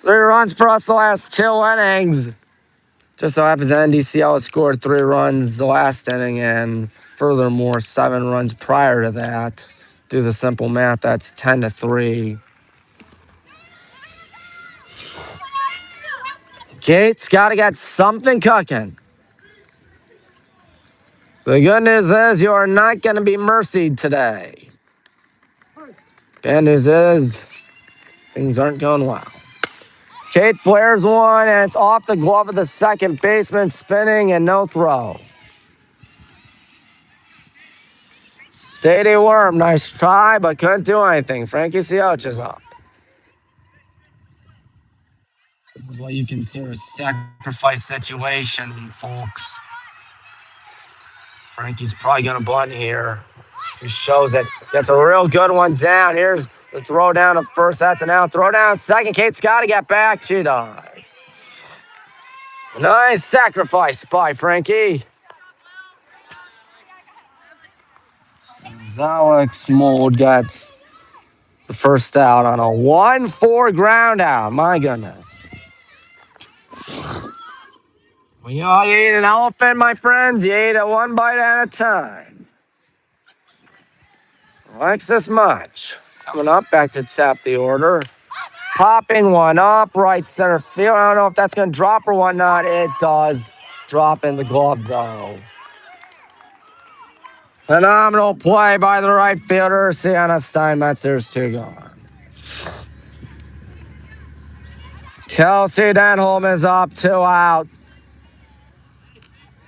Three runs for us the last 2 innings. Just so happens NDCL has scored 3 runs the last inning, and furthermore 7 runs prior to that. Do the simple math, that's 10-3. Kate's got to get something cooking. The good news is you are not going to be mercied today. Bad news is things aren't going well. Kate flares one, and it's off the glove of the second baseman, spinning and no throw. Sadie Worm, nice try, but couldn't do anything. Frankie Sioch is up. This is what you consider a sacrifice situation, folks. Frankie's probably going to bunt here. She shows it. Gets a real good one down. Here's the throw down to first. That's an out. Throw down second. Kate's got to get back. She does. Nice sacrifice by Frankie. Alex Mold gets the first out on a 1-4 ground out. My goodness. Well, you know, you eat an elephant, my friends. You eat it one bite at a time. Likes this much. Coming up, back to tap the order. Popping one up, right center field. I don't know if that's going to drop or whatnot. It does drop in the glove, though. Phenomenal play by the right fielder, Sienna Steinmetz. There's two gone. Kelsey Denholm is up, 2 out.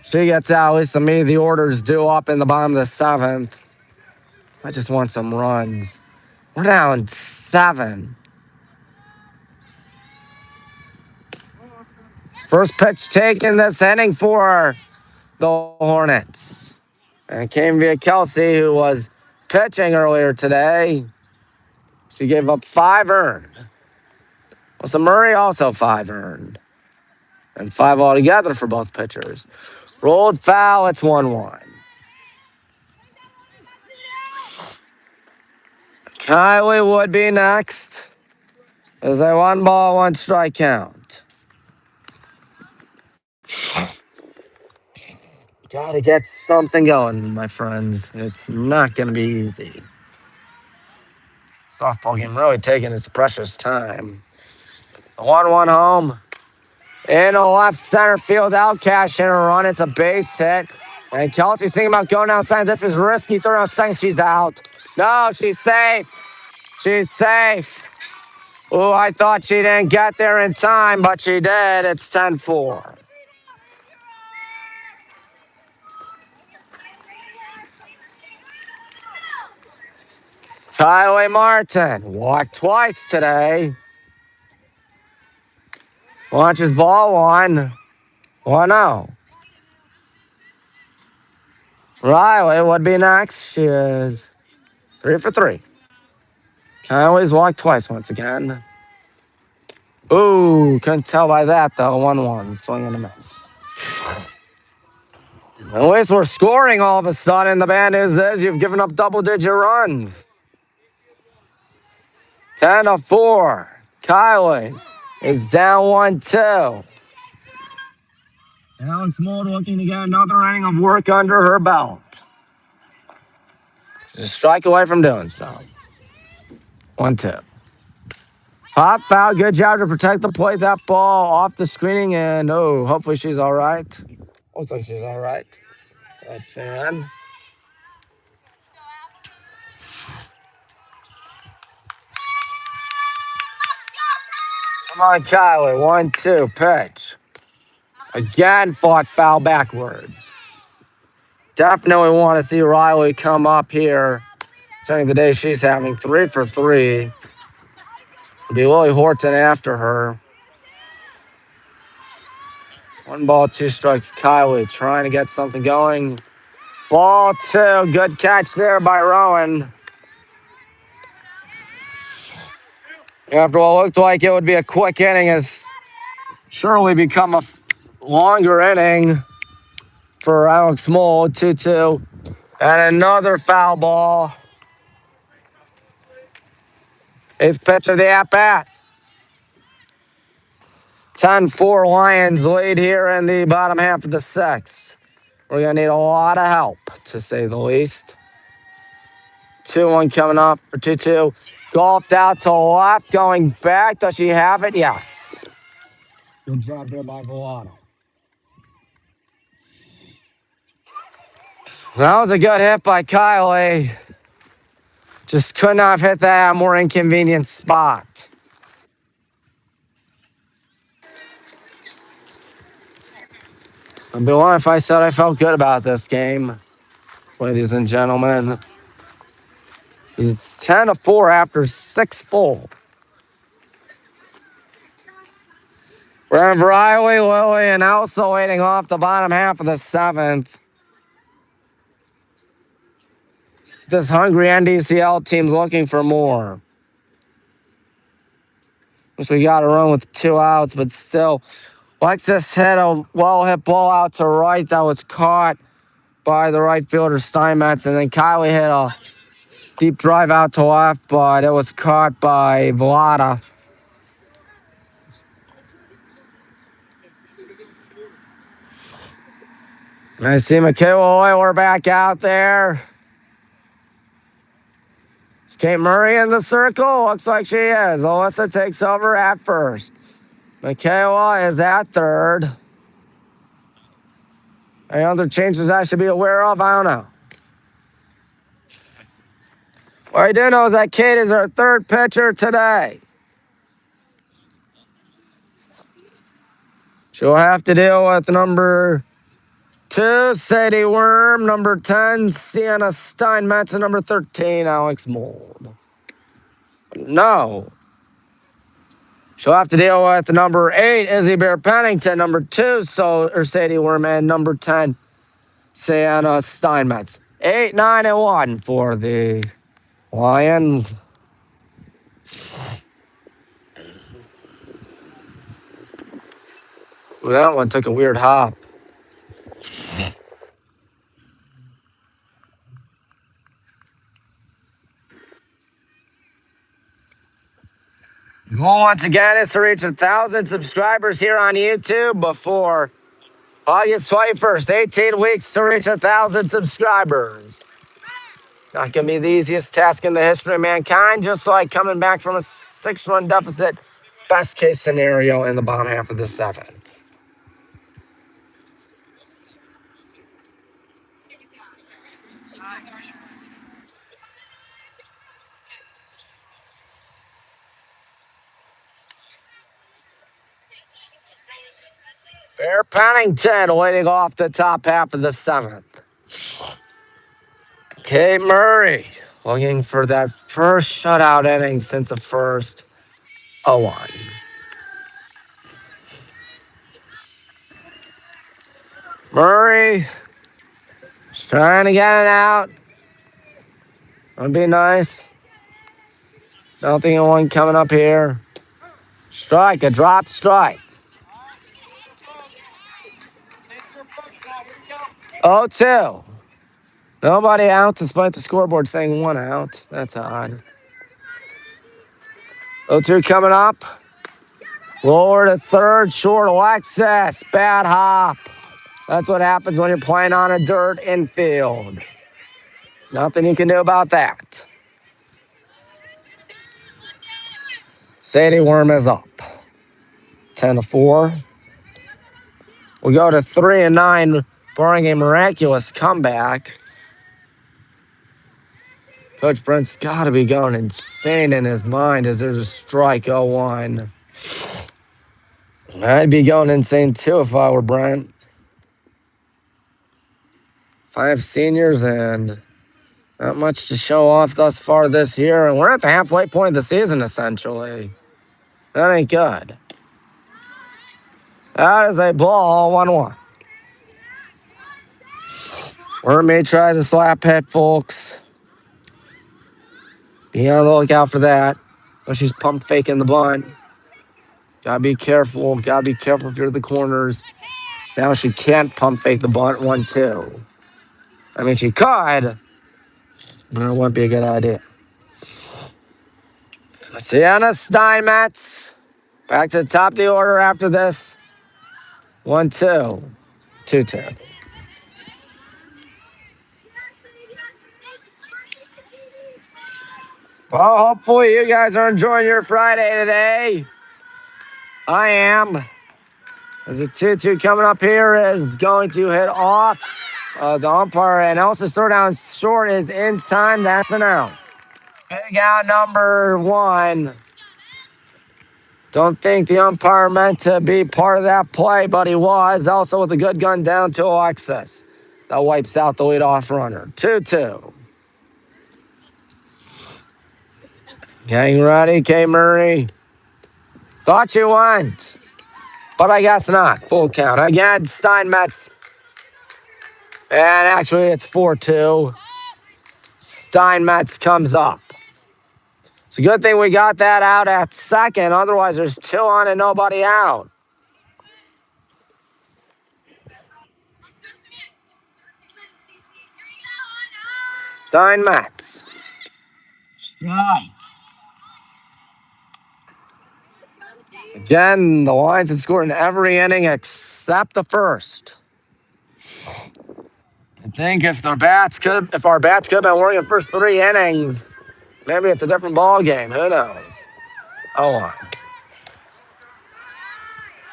She gets out. At least to me, the order's due up in the bottom of the 7th. I just want some runs. We're down 7. First pitch taken this inning for the Hornets. And it came via Kelsey, who was pitching earlier today. She gave up 5 earned. Well, so Murray also 5 earned. And 5 altogether for both pitchers. Rolled foul, it's 1-1. Kylie would be next. There's a 1-ball, 1-strike count. Gotta get something going, my friends. It's not gonna be easy. Softball game really taking its precious time. The 1-1 home. In the left center field, out cash in a run. It's a base hit. And Kelsey's thinking about going outside. This is risky. Throw out second. She's out. No, she's safe. She's safe. Oh, I thought she didn't get there in time, but she did. It's 10-4. Kylie Martin walked twice today. Launches ball 1. 1-0. Riley would be next. She is 3 for 3. Kylie's walked twice once again. Ooh, couldn't tell by that, though. 1-1, swing and a miss. At least we're scoring all of a sudden. The bad news is you've given up double-digit runs. 10-4. Kylie is down 1-2. Alex Mold looking to get another inning of work under her belt. Just strike away from doing so. 1-2. Pop foul, good job to protect the plate. That ball off the screening, and hopefully she's all right. Looks like she's all right. That fan. Come on, Kylie. 1-2 pitch. Again, fought foul backwards. Definitely want to see Riley come up here. Considering the day she's having 3 for 3. It'll be Lily Horton after her. 1 ball, 2 strikes. Kylie trying to get something going. Ball 2. Good catch there by Rowan. After what looked like it would be a quick inning, has surely become a longer inning for Alex Mold. 2-2. And another foul ball. 8th pitch of the at-bat. 10-4 Lions lead here in the bottom half of the 6th. We're going to need a lot of help, to say the least. 2-1 coming up, or 2-2. Golfed out to left, going back. Does she have it? Yes. Good job there by Villano. That was a good hit by Kylie. Just could not have hit that more inconvenient spot. I'd be lying if I said I felt good about this game, ladies and gentlemen. It's 10-4 after 6 full. We're Riley, Lily, and Elsa waiting off the bottom half of the 7th. This hungry NDCL team's looking for more. So we got to run with 2 outs, but still. Lexus hit a well-hit ball out to right that was caught by the right fielder Steinmetz, and then Kylie hit a deep drive out to left, but it was caught by Vlada. I see Michaela Euler back out there. Is Kate Murray in the circle? Looks like she is. Alyssa takes over at first. Michaela is at third. Any other changes I should be aware of? I don't know. What I do know is that Kate is our third pitcher today. She'll have to deal with number 2, Sadie Worm, number 10, Sienna Steinmetz, and number 13, Alex Mold. No. She'll have to deal with number 8, Izzy Bear Pennington, number 2, Sadie Worm, and number 10, Sienna Steinmetz. 8, 9, and 1 for the Lions. Ooh, that one took a weird hop. The goal once again is to reach 1,000 subscribers here on YouTube before August 21st. 18 weeks to reach 1,000 subscribers. Not going to be the easiest task in the history of mankind, just like coming back from a 6-run deficit. Best case scenario in the bottom half of the 7th. Bear Pennington waiting off the top half of the 7th. Kate Murray looking for that first shutout inning since the first 0-1. Murray is trying to get it out. That'd be nice. Nothing in one coming up here. Strike, a drop strike. 0-2. Nobody out despite the scoreboard saying 1 out. That's odd. 0-2 coming up. Lower to third, short Alexis. Bad hop. That's what happens when you're playing on a dirt infield. Nothing you can do about that. Sadie Worm is up. 10-4. We go to 3-9, barring a miraculous comeback. Coach Brent's got to be going insane in his mind as there's a strike 0-1. I'd be going insane too if I were Brent. 5 seniors and not much to show off thus far this year. And we're at the halfway point of the season, essentially. That ain't good. That is a ball, 1-1. We may try the slap hit, folks. Be on the lookout for that. Oh, she's pump faking the bunt. Gotta be careful. Gotta be careful if you're the corners. Now she can't pump fake the bunt 1-2. I mean, she could, but it wouldn't be a good idea. Sienna Steinmetz back to the top of the order after this. 1-2. 2-2. Well, hopefully you guys are enjoying your Friday today. I am. As the 2-2 coming up here is going to hit off the umpire, and Elsa's throw down short is in time. That's an out. Big out number 1. Don't think the umpire meant to be part of that play, but he was. Also with a good gun down to Alexis. That wipes out the leadoff runner. 2-2. Getting ready, K. Murray. Thought you went, but I guess not. Full count. Again, Steinmetz. And actually, it's 4-2. Steinmetz comes up. It's a good thing we got that out at second. Otherwise, there's 2 on and nobody out. Steinmetz. Strike. Again, the Lions have scored in every inning except the first. I think if our bats could have been working the first 3 innings, maybe it's a different ball game. Who knows? 0-1.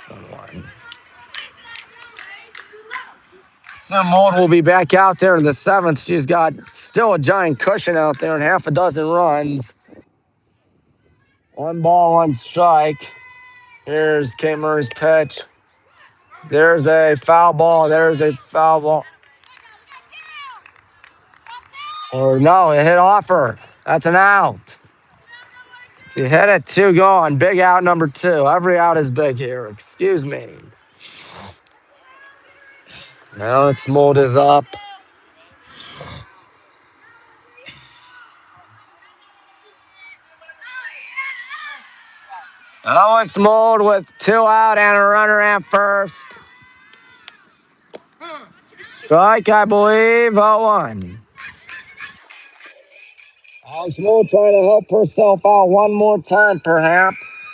0-1. Sim Mold will be back out there in the 7th. She's got still a giant cushion out there and half a dozen runs. 1 ball, 1 strike. Here's Kate Murray's pitch. There's a foul ball. There's a foul ball. Or no, it hit off her. That's an out. You hit it, 2 gone. Big out number 2. Every out is big here. Excuse me. Alex Mold is up. Alex Mold with 2 out and a runner at first. Strike, I believe, 0-1. Alex Mold trying to help herself out one more time, perhaps.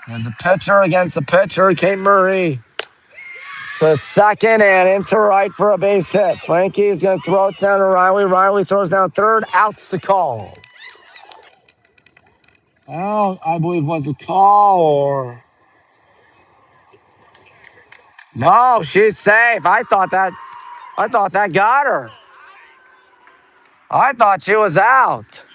There's a pitcher against the pitcher, Kate Murray. To second and into right for a base hit. Frankie's going to throw it down to Riley. Riley throws down third. Out's the call. Well, I believe was a call or... No, she's safe. I thought that got her. I thought she was out.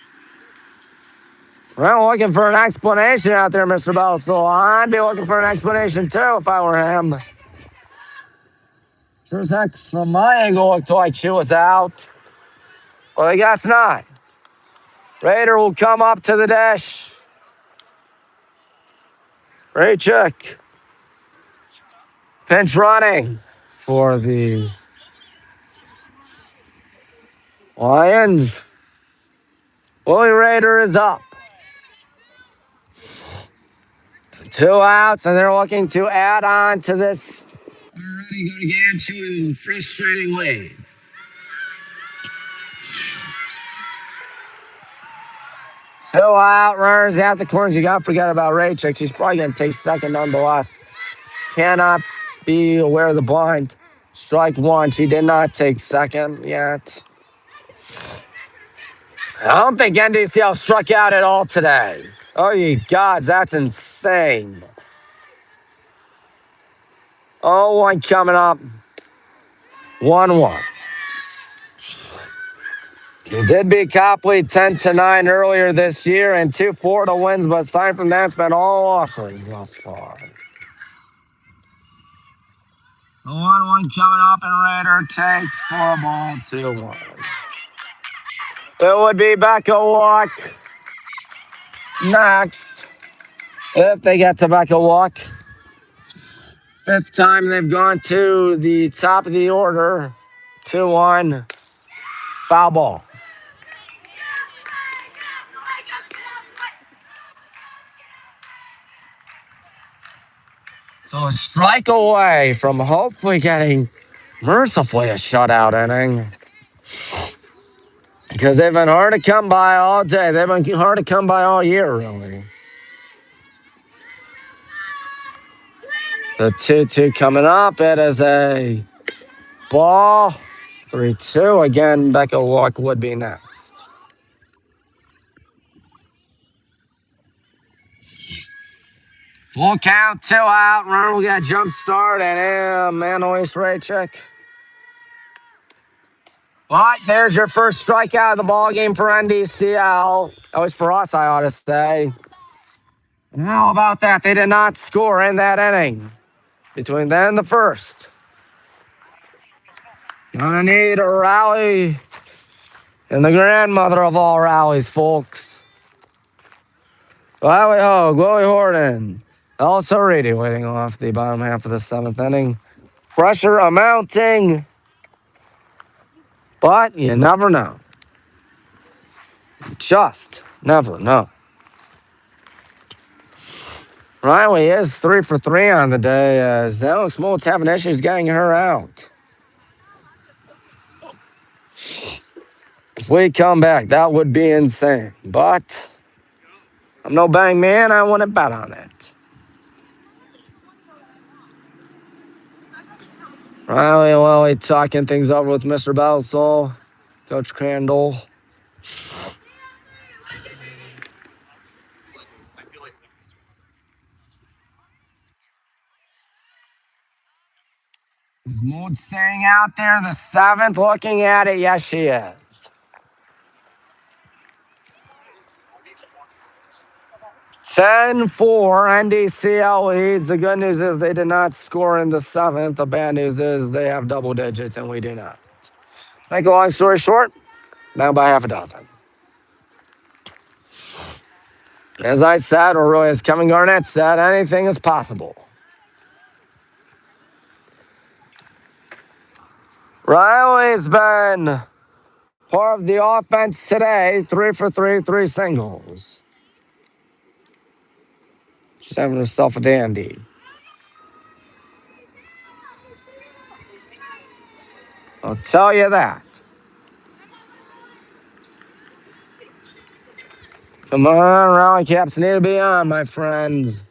Well, looking for an explanation out there, Mr. Bell. So I'd be looking for an explanation too if I were him. Sure as heck, from my angle, looked like she was out. Well, I guess not. Raider will come up to the dish. Raychuk. Pinch running for the Lions. Willie Raider is up. 2 outs, and they're looking to add on to this already gargantuan, frustrating lead. 2 out, runners at the corners. You got to forget about Raychuk. She's probably going to take second nonetheless. Cannot be aware of the blind. Strike 1. She did not take second yet. I don't think NDCL struck out at all today. Oh, ye gods, that's insane. 0-1 coming up. 1-1. He did beat Copley 10-9 earlier this year and 2 Florida wins, but aside from that, it's been all losses thus far. The 1-1 coming up, and Raider takes 4-2-1. It would be Becca Walk next if they get to Becca Walk. 5th time they've gone to the top of the order. 2-1. Foul ball. So a strike away from hopefully getting mercifully a shutout inning. Because they've been hard to come by all day. They've been hard to come by all year, really. The 2-2 coming up. It is a ball. 3-2. Again, Becca Walk would be next. Full count, 2 out. Runner will get a jump start, and Manois Raychuk. But there's your first strikeout of the ball game for NDCL. That was for us, I ought to say. How about that? They did not score in that inning. Between then and the first. Gonna need a rally. And the grandmother of all rallies, folks. Wiley Hogue, Willie Horton. Also Reedy waiting off the bottom half of the seventh inning. Pressure amounting. But you never know. Just never know. Riley is 3 for 3 on the day as Alex Moult's having issues getting her out. If we come back, that would be insane. But I'm no bang man. I wouldn't bet on it. Riley Lilly talking things over with Mr. Belsel, Coach Crandall. Is Mould staying out there in the seventh, looking at it? Yes, she is. 10-4, NDCL leads. The good news is they did not score in the seventh. The bad news is they have double digits and we do not. Make a long story short, down by half a dozen. As I said, or really as Kevin Garnett said, anything is possible. Riley's been part of the offense today, 3 for 3, 3 singles. She's having herself a dandy. I'll tell you that. Come on, rally caps need to be on, my friends.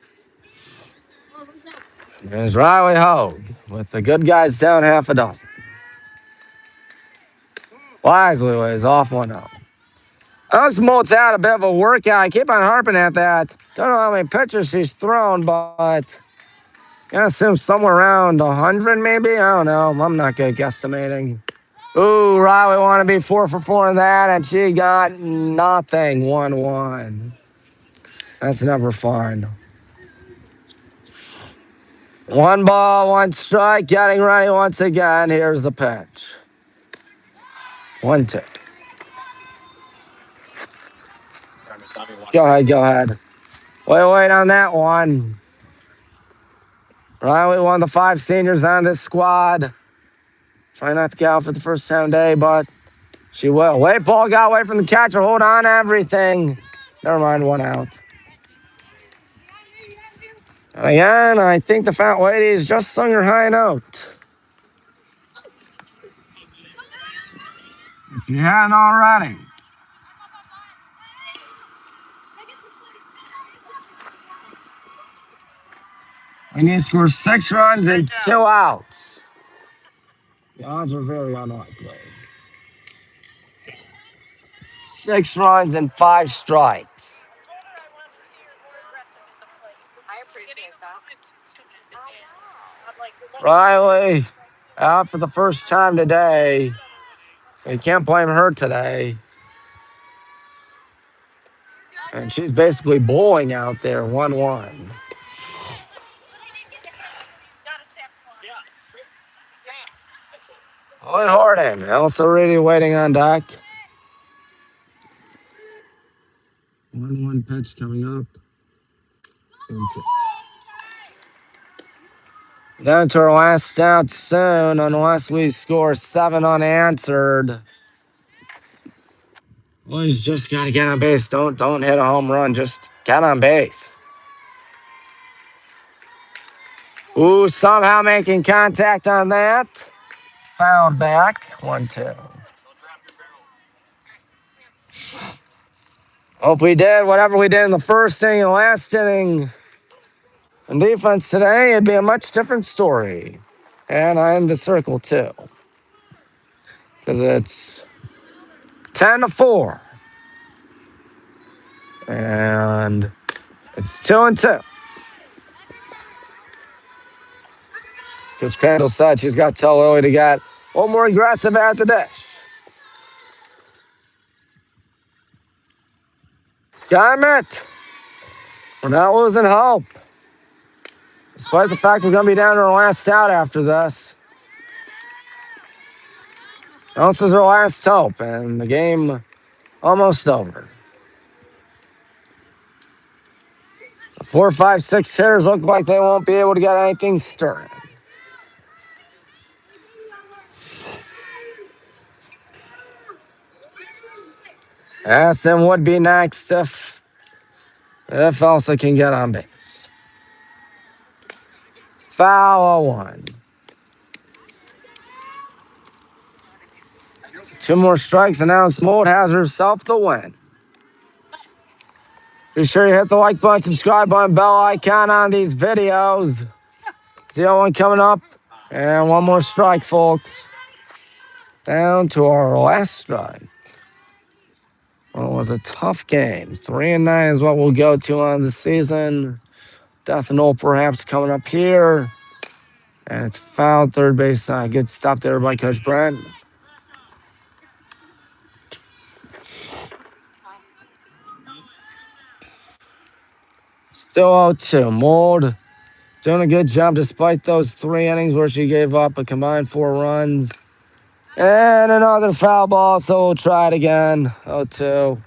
There's Riley Hogue with the good guys down half a dozen. Wisely is off 1-0. Alex Moult's had a bit of a workout. I keep on harping at that. Don't know how many pitches she's thrown, but I assume somewhere around 100 maybe. I don't know. I'm not good at guesstimating. Ooh, Riley wanted to be 4 for 4 in that, and she got nothing. 1-1. That's never fun. 1 ball, 1 strike, getting ready once again. Here's the pitch. 1-2. Go ahead. Wait on that one. Riley, one of the 5 seniors on this squad. Try not to get out for the first time day, but she will. Wait, ball got away from the catcher. Hold on to everything. Never mind, 1 out. Again, I think the fat lady has just sung her high note. If you hadn't already. We need to score 6 runs and 2 outs. The odds are very unlikely. 6 runs and 5 strikes. Riley out for the first time today. You can't blame her today. And she's basically bowling out there, 1-1. Holly Horton, also really waiting on deck. 1-1 pitch coming up. Down to our last out soon, unless we score 7 unanswered. Boys just gotta get on base. Don't hit a home run. Just get on base. Ooh, somehow making contact on that. It's fouled back. 1-2. Hope we did whatever we did in the first inning and last inning. In defense today, it'd be a much different story. And I end the circle too. Because it's 10-4. And it's 2-2. Coach Crandall said she's got to tell Lily to get a little more aggressive at the dish. Got it. We're not losing hope. Despite the fact we're going to be down to our last out after this. This is our last hope, and the game almost over. The 4, 5, 6 hitters look like they won't be able to get anything stirring. SM would be next if Elsa can get on base. Foul 1. 2 more strikes, and Alex Mold has herself the win. Be sure you hit the like button, subscribe button, bell icon on these videos. See that one coming up. And 1 more strike, folks. Down to our last strike. Well, it was a tough game. 3-9 is what we'll go to on the season. Death and Old perhaps coming up here. And it's fouled third base. Good stop there by Coach Brent. Still 0-2. Mold doing a good job despite those 3 innings where she gave up a combined 4 runs. And another foul ball, so we'll try it again. 0-2.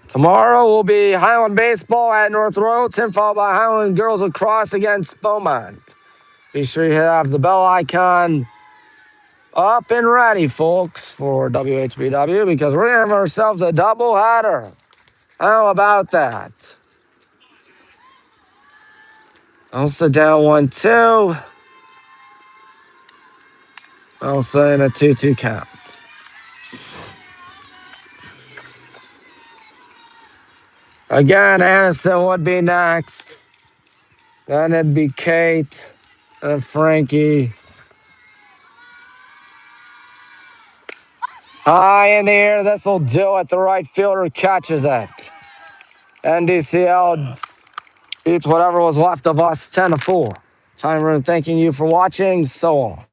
Tomorrow will be Highland baseball at North Royalton, followed by Highland girls lacrosse against Beaumont. Be sure you have the bell icon up and ready, folks, for WHBW, because we're going to have ourselves a doubleheader. How about that? Also down 1-2. Also in a 2-2 count. Again, Addison would be next. Then it'd be Kate and Frankie. High in the air, this will do it. The right fielder catches it. NDCL beats whatever was left of us 10-4. Time room thanking you for watching. So long.